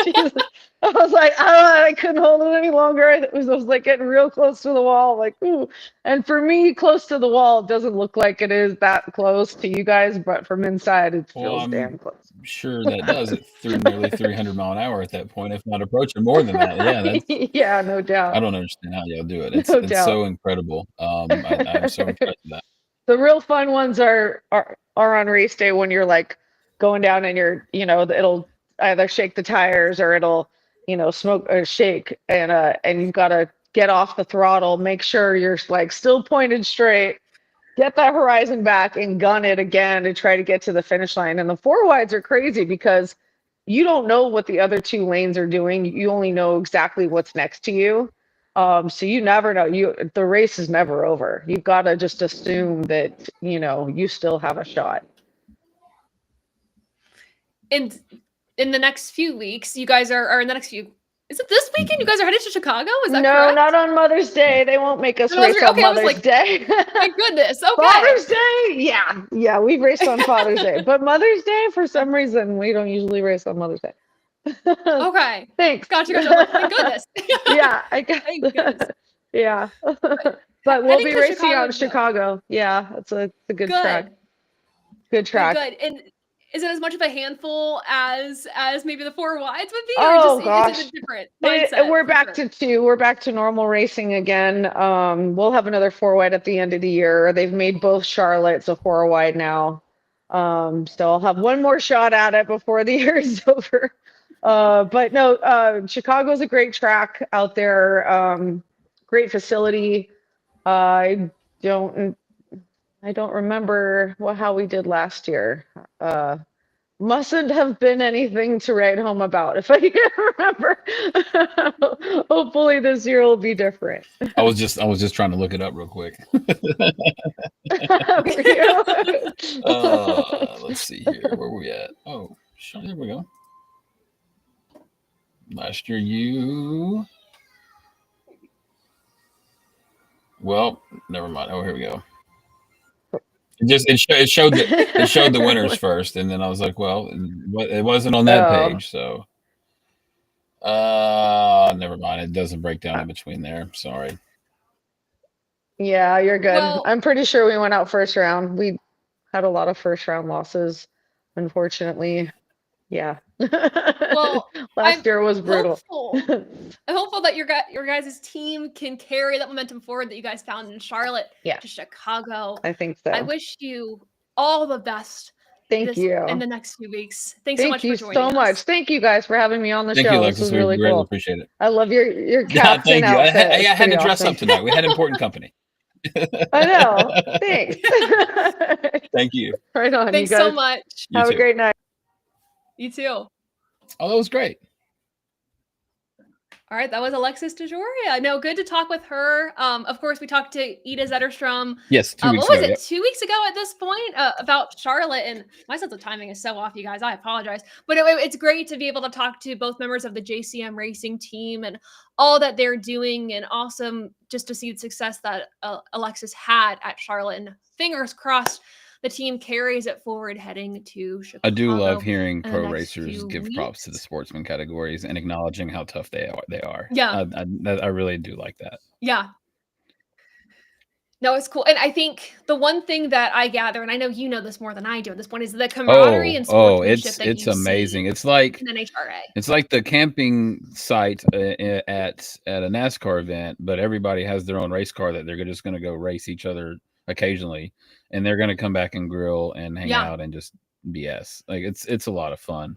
Jesus. I was like, I couldn't hold it any longer. I was like getting real close to the wall, like, ooh. And for me, close to the wall doesn't look like it is that close to you guys, but from inside, it feels damn close. Sure, that does it through nearly 300 mile an hour at that point, if not approaching more than that. Yeah, yeah, no doubt. I don't understand how y'all do it. It's so incredible. I'm so impressed with that. The real fun ones are on race day when you're like going down and it'll either shake the tires or it'll smoke or shake, and you've got to get off the throttle, make sure you're like still pointed straight, get that horizon back and gun it again to try to get to the finish line. And the four wides are crazy because you don't know what the other two lanes are doing. You only know exactly what's next to you. So you never know. The race is never over. You've got to just assume that, you still have a shot. And in the next few weeks, you guys are in the next few. Is it this weekend? You guys are headed to Chicago? Is that correct? No, not on Mother's Day. They won't make us race on Mother's Day. My goodness. Okay. Father's Day? Yeah. We raced on Father's Day. But Mother's Day, for some reason, we don't usually race on Mother's Day. Okay. Thanks. Gotcha. Thank goodness. Yeah, I guess. Thank goodness. Yeah. But we'll be racing out in Chicago. Yeah, it's a good track. Good track. Good. And is it as much of a handful as maybe the four wides would be? Oh, or gosh. Is it a different mindset? We're back to two. We're back to normal racing again. We'll have another four wide at the end of the year. They've made both Charlottes a four wide now. So I'll have one more shot at it before the year is over. But no, Chicago's a great track out there. Great facility. I don't remember how we did last year. Mustn't have been anything to write home about if I can remember. Hopefully this year will be different. I was just trying to look it up real quick. Let's see here. Where are we at? Oh, here we go. Last year well, never mind. Oh, here we go. It showed the winners first, and then I was like, well, it wasn't on that page, so never mind. It doesn't break down in between there. Sorry. Yeah, you're good. Well, I'm pretty sure we went out first round. We had a lot of first round losses, unfortunately. Yeah. Well, last year was brutal. I'm hopeful that your guys' team can carry that momentum forward that you guys found in Charlotte to Chicago. I think so. I wish you all the best. Thank you. In the next few weeks. Thanks so much for joining us. Thank you so much. Thank you guys for having me on the show. Thank you, Alexis. This was really cool. Appreciate it. I love your captain outfit. I had to dress up tonight. We had important company. I know. Thanks. Thank you. Right on. Thanks you guys. So much. Have a great night. You too. Oh, that was great. All right, that was Alexis DeJoria. No, good to talk with her. Of course, we talked to Ida Zetterstrom. Yes, 2 weeks ago. What was it? Yep. 2 weeks ago at this point about Charlotte. And my sense of timing is so off, you guys. I apologize. But it's great to be able to talk to both members of the JCM racing team and all that they're doing. And awesome just to see the success that Alexis had at Charlotte. And fingers crossed the team carries it forward heading to Chicago. I do love hearing pro racers give props to the sportsman categories and acknowledging how tough they are. Yeah. I really do like that. Yeah. No, it's cool. And I think the one thing that I gather, and I know you know this more than I do at this point, is the camaraderie and sportsmanship it's amazing. It's like in NHRA. It's like the camping site at a NASCAR event, but everybody has their own race car that they're just going to go race each other occasionally, and they're going to come back and grill and hang out and just BS. Like it's a lot of fun.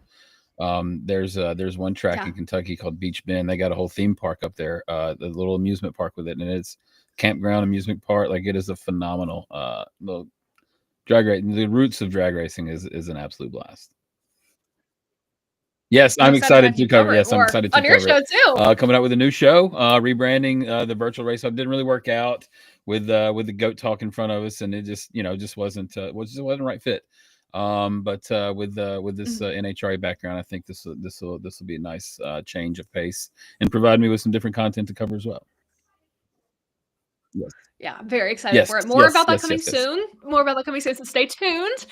There's one track in Kentucky called Beach Bend. They got a whole theme park up there, the little amusement park with it, and it's campground amusement park. Like it is a phenomenal the drag race. The roots of drag racing is an absolute blast. Yes, I'm excited to cover. Yes, I'm excited to cover on your show too. Coming out with a new show, rebranding the virtual race hub. Didn't really work out with the goat talk in front of us, and it just wasn't the right fit. But with this NHRA background, I think this will be a nice change of pace and provide me with some different content to cover as well. Yes. Yeah, I'm very excited for it. More about that coming soon. More about that coming soon, so stay tuned.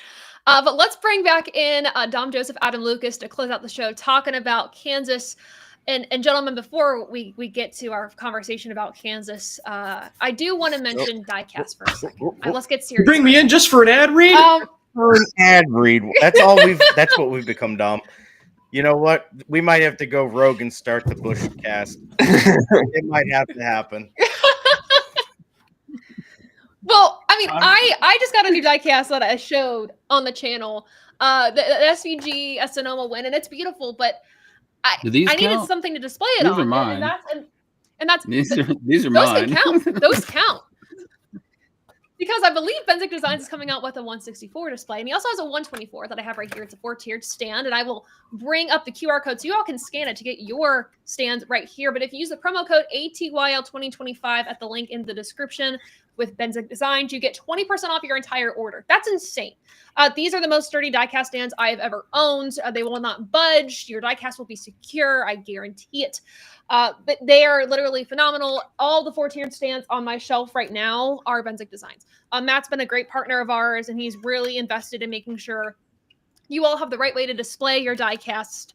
But let's bring back in Dom Joseph, Adam Lucas to close out the show, talking about Kansas. And gentlemen, before we get to our conversation about Kansas, I do want to mention diecast for a second. Let's get serious. Bring me in just for an ad read? For an ad read. That's what we've become, Dom. You know what? We might have to go rogue and start the Bush cast. It might have to happen. Well, I mean, I just got a new diecast that I showed on the channel. The SVG Sonoma win, and it's beautiful. But I these needed count? something to display it These on. are mine. And that's These are those mine. can count. Those count. Because I believe Benzik Designs is coming out with a 164 display, and he also has a 124 that I have right here. It's a 4-tiered stand, and I will bring up the QR code so you all can scan it to get your stands right here. But if you use the promo code ATYL2025 at the link in the description with Benzik Designs, you get 20% off your entire order. That's insane. These are the most sturdy diecast stands I have ever owned. They will not budge. Your diecast will be secure. I guarantee it. But they are literally phenomenal. All the 4-tiered stands on my shelf right now are Benzik Designs. Matt's been a great partner of ours, and he's really invested in making sure you all have the right way to display your diecast.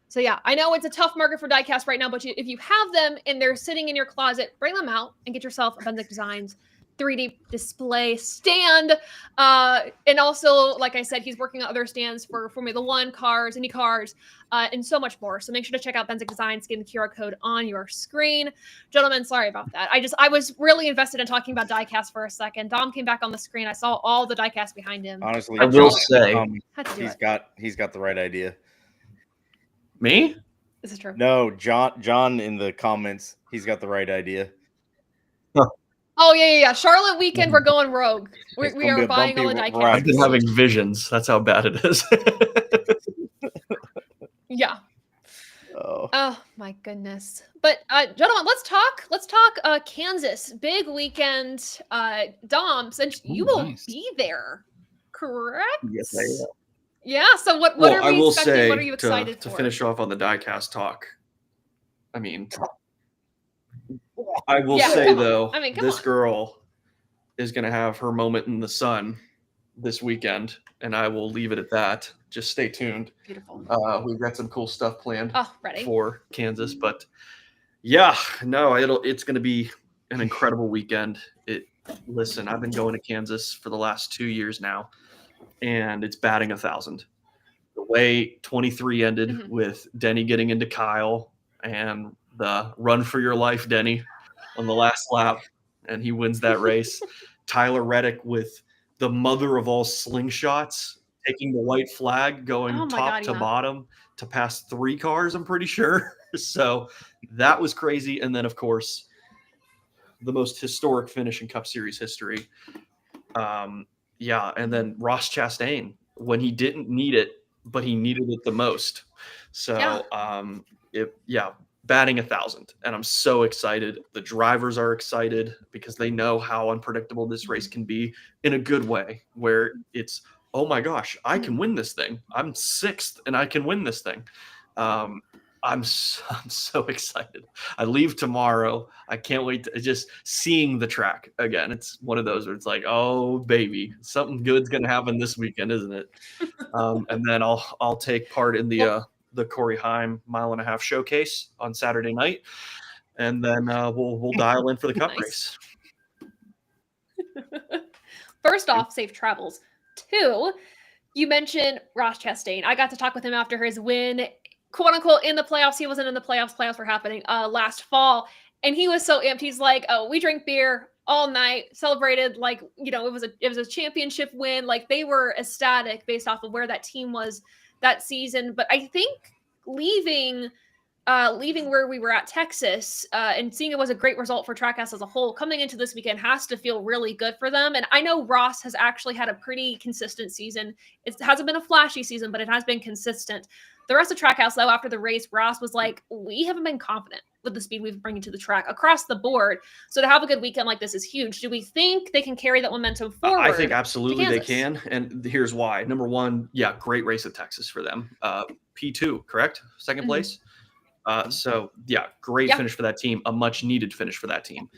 So yeah, I know it's a tough market for diecast right now, but if you have them and they're sitting in your closet, bring them out and get yourself a Benzik Designs 3D display stand. And also, like I said, he's working on other stands for Formula One cars, Indy cars, and so much more. So make sure to check out Benzik Designs, get the QR code on your screen. Gentlemen, sorry about that. I was really invested in talking about diecast for a second. Dom came back on the screen. I saw all the diecast behind him. Honestly, I will say he's got the right idea. Me? This is true. No, John in the comments, he's got the right idea. Oh, yeah. Charlotte weekend, we're going rogue. We are buying all the diecast. I've been having visions. That's how bad it is. Yeah. Oh my goodness. But gentlemen, let's talk Kansas. Big weekend. Dom, since you will be there, correct? Yes, I am. Yeah. So what are we expecting? What are you excited to for? finish off on the diecast talk? I mean, I will say though, this girl is going to have her moment in the sun this weekend, and I will leave it at that. Just stay tuned. Beautiful. We've got some cool stuff planned ready for Kansas, but yeah, no, it's going to be an incredible weekend. Listen, I've been going to Kansas for the last 2 years now, and it's batting 1,000. The way 23 ended with Denny getting into Kyle and the run for your life, Denny, on the last lap, and he wins that race. Tyler Reddick with the mother of all slingshots, taking the white flag, going top to bottom to pass 3 cars, I'm pretty sure. So that was crazy. And then, of course, the most historic finish in Cup Series history. And then Ross Chastain, when he didn't need it, but he needed it the most. So, batting 1,000. And I'm so excited. The drivers are excited because they know how unpredictable this race can be in a good way, where it's, oh my gosh, I can win this thing. I'm 6th and I can win this thing. I'm so excited. I leave tomorrow. I can't wait to just seeing the track again. It's one of those where it's like, oh baby, something good's gonna happen this weekend, isn't it? And then I'll take part in the Corey Heim 1.5 mile showcase on Saturday night, and then we'll dial in for the Cup race. First off, safe travels. 2, you mentioned Ross Chastain. I got to talk with him after his win, quote unquote, in the playoffs. He wasn't in the playoffs. Playoffs were happening last fall, and he was so amped. He's like, "Oh, we drank beer all night, celebrated like it was a championship win. Like they were ecstatic based off of where that team was that season." But I think leaving where we were at Texas and seeing it was a great result for Trackhouse as a whole, coming into this weekend has to feel really good for them. And I know Ross has actually had a pretty consistent season. It hasn't been a flashy season, but it has been consistent. The rest of Trackhouse, though, after the race, Ross was like, we haven't been confident with the speed we've bringing to the track across the board. So to have a good weekend like this is huge. Do we think they can carry that momentum forward? I think absolutely they can. And here's why. Number one, great race at Texas for them. P2, correct? Second place. Great finish for that team. A much needed finish for that team.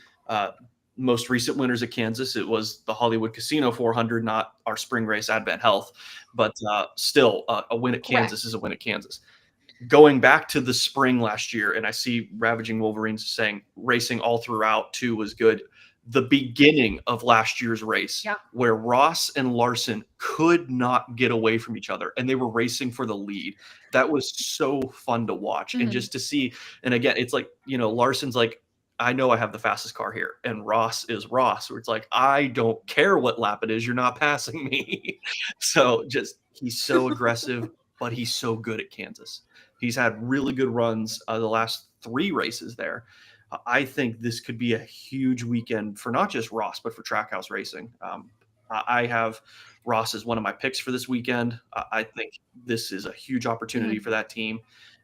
Most recent winners at Kansas, it was the Hollywood Casino 400, not our spring race Advent Health, but still a win at Kansas is a win at Kansas. Going back to the spring last year, and I see Ravaging Wolverines saying racing all throughout too was good. The beginning of last year's race, where Ross and Larson could not get away from each other, and they were racing for the lead. That was so fun to watch, and just to see. And again, it's like, Larson's like, I know I have the fastest car here, and Ross is Ross, where it's like, I don't care what lap it is, you're not passing me. So he's so aggressive, but he's so good at Kansas. He's had really good runs the last 3 races there. I think this could be a huge weekend for not just Ross, but for Trackhouse Racing. I have Ross as one of my picks for this weekend. I think this is a huge opportunity for that team.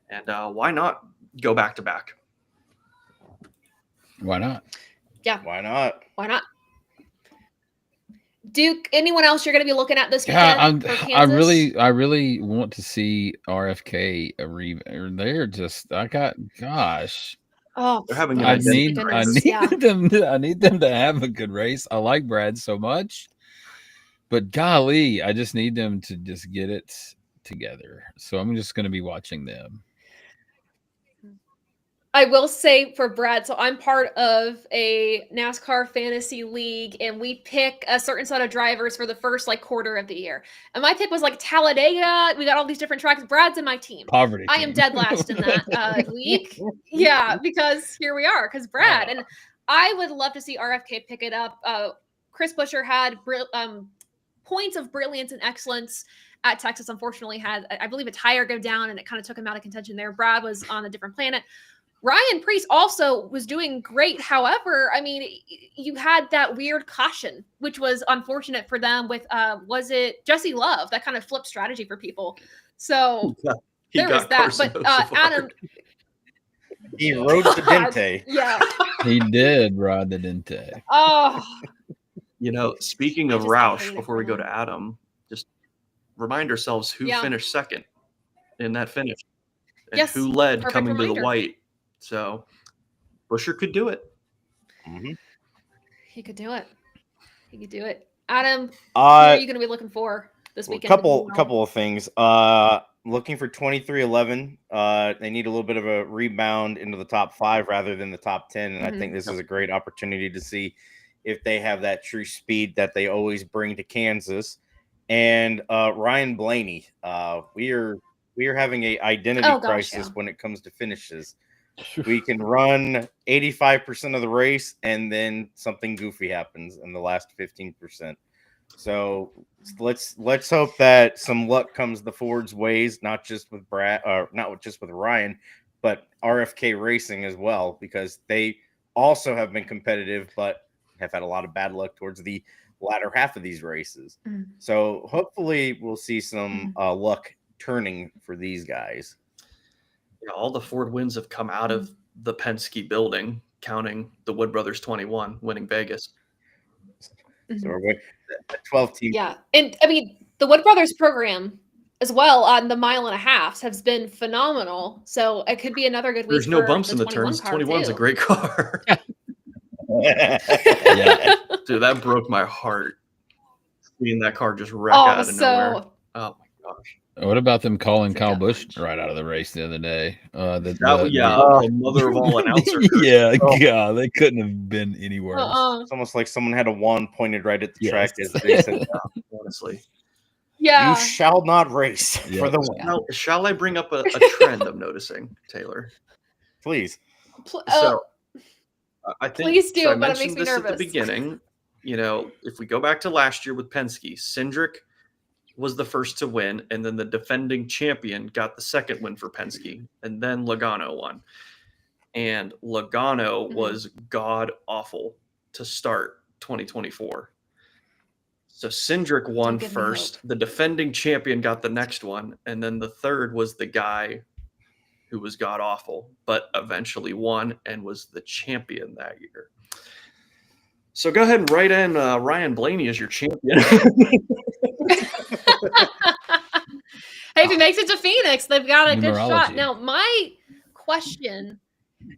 And why not go back to back? Why not? Yeah. Why not? Why not? Duke, anyone else you're going to be looking at this Yeah, weekend for Kansas? I really want to see RFK they're just gosh. Oh, They're having an I need yeah. them to have a good race. I like Brad so much, but golly, I just need them to just get it together. So I'm just going to be watching them. I will say for Brad, so I'm part of a NASCAR fantasy league, and we pick a certain set of drivers for the first quarter of the year. And my pick was Talladega. We got all these different tracks. Brad's in my team. Poverty. I am dead last in that league. Yeah, because here we are, because Brad. And I would love to see RFK pick it up. Chris Buescher had points of brilliance and excellence at Texas. Unfortunately, had, I believe, a tire go down, and it kind of took him out of contention there. Brad was on a different planet. Ryan Preece also was doing great. However, I mean, you had that weird caution, which was unfortunate for them with, was it Jesse Love? That kind of flipped strategy for people. So there was that. But Adam. He rode the Dente. Yeah. He did ride the Dente. Oh. Speaking of Roush, before we go to Adam, just remind ourselves who finished second in that finish and who led coming to the white. So Buescher could do it. Mm-hmm. He could do it. He could do it. Adam, what are you going to be looking for this weekend? Couple of things. Looking for 2311. They need a little bit of a rebound into the top 5 rather than the top 10. And I think this is a great opportunity to see if they have that true speed that they always bring to Kansas. And Ryan Blaney, we are having a identity crisis when it comes to finishes. We can run 85% of the race, and then something goofy happens in the last 15%. So let's hope that some luck comes the Ford's ways, not just with Ryan, but RFK Racing as well, because they also have been competitive, but have had a lot of bad luck towards the latter half of these races. So hopefully we'll see some luck turning for these guys. All the Ford wins have come out of the Penske building, counting the Wood Brothers 21 winning Vegas. So we're going 12 teams. Yeah. And I mean, the Wood Brothers program as well on the 1.5 miles has been phenomenal. So it could be another good week. There's no bumps in the turns. 21's a great car. Yeah. Dude, that broke my heart. Seeing that car just wreck out of nowhere. Oh my gosh. What about them calling Kyle Busch right out of the race the other day? The mother of all announcers. Yeah, God, they couldn't have been any worse. It's almost like someone had a wand pointed right at the track as they said, honestly. Yeah. You shall not race for the win. Shall I bring up a trend I'm noticing, Taylor? Please. So I think please do, I but it makes me nervous. At the beginning, if we go back to last year with Penske, Cindric was the first to win, and then the defending champion got the second win for Penske, and then Logano won. And Logano was god-awful to start 2024. So Cindric won first, the defending champion got the next one, and then the third was the guy who was god-awful, but eventually won and was the champion that year. So go ahead and write in Ryan Blaney as your champion. Hey, if he makes it to Phoenix, they've got a good shot. Now, my question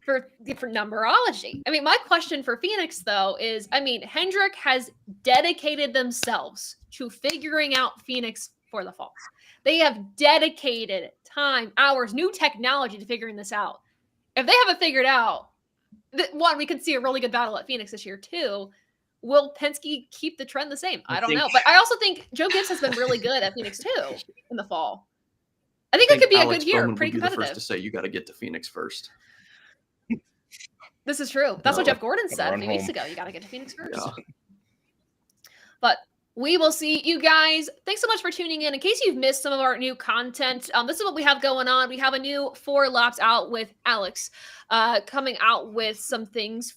for numerology. I mean, my question for Phoenix, though, is, Hendrick has dedicated themselves to figuring out Phoenix for the fall. They have dedicated time, hours, new technology to figuring this out. If they haven't figured out, one, we could see a really good battle at Phoenix this year, too. Will Penske keep the trend the same? I don't know. But I also think Joe Gibbs has been really good at Phoenix, too, in the fall. I think it could be Alex a good year, Bowman pretty would be competitive. the first to say you got to get to Phoenix first. This is true. That's what Jeff Gordon said a few weeks ago. You got to get to Phoenix first. Yeah. But We will see you guys. Thanks so much for tuning in. In case you've missed some of our new content, this is what we have going on. We have a new 4 laps out with Alex coming out with some things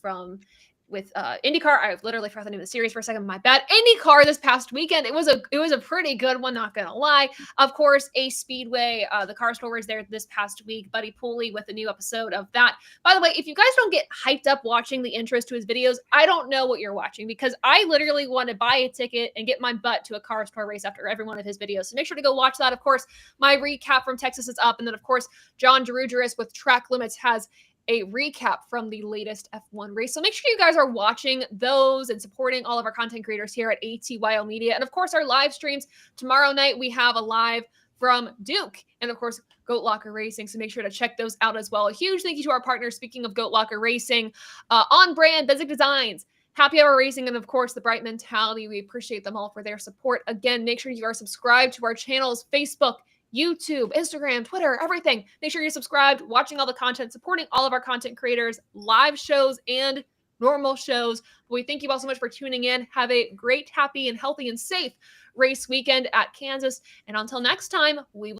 with IndyCar. I literally forgot the name of the series for a second. My bad. IndyCar this past weekend. It was a pretty good one, not gonna lie. Of course, a Speedway. The Car Store was there this past week. Buddy Pooley with a new episode of that. By the way, if you guys don't get hyped up watching the intros to his videos, I don't know what you're watching, because I literally want to buy a ticket and get my butt to a Car Store race after every one of his videos. So make sure to go watch that. Of course, my recap from Texas is up, and then of course John Jerugeris with Track Limits has a recap from the latest F1 race. So make sure you guys are watching those and supporting all of our content creators here at ATYL Media. And of course, our live streams. Tomorrow night, we have a live from Duke and of course, Goat Locker Racing. So make sure to check those out as well. A huge thank you to our partners. Speaking of Goat Locker Racing, On Brand, Basic Designs, Happy Hour Racing, and of course, The Bright Mentality. We appreciate them all for their support. Again, make sure you are subscribed to our channels, Facebook, YouTube, Instagram, Twitter, everything. Make sure you're subscribed, watching all the content, supporting all of our content creators, live shows and normal shows. But we thank you all so much for tuning in. Have a great, happy, and healthy and safe race weekend at Kansas. And until next time, we will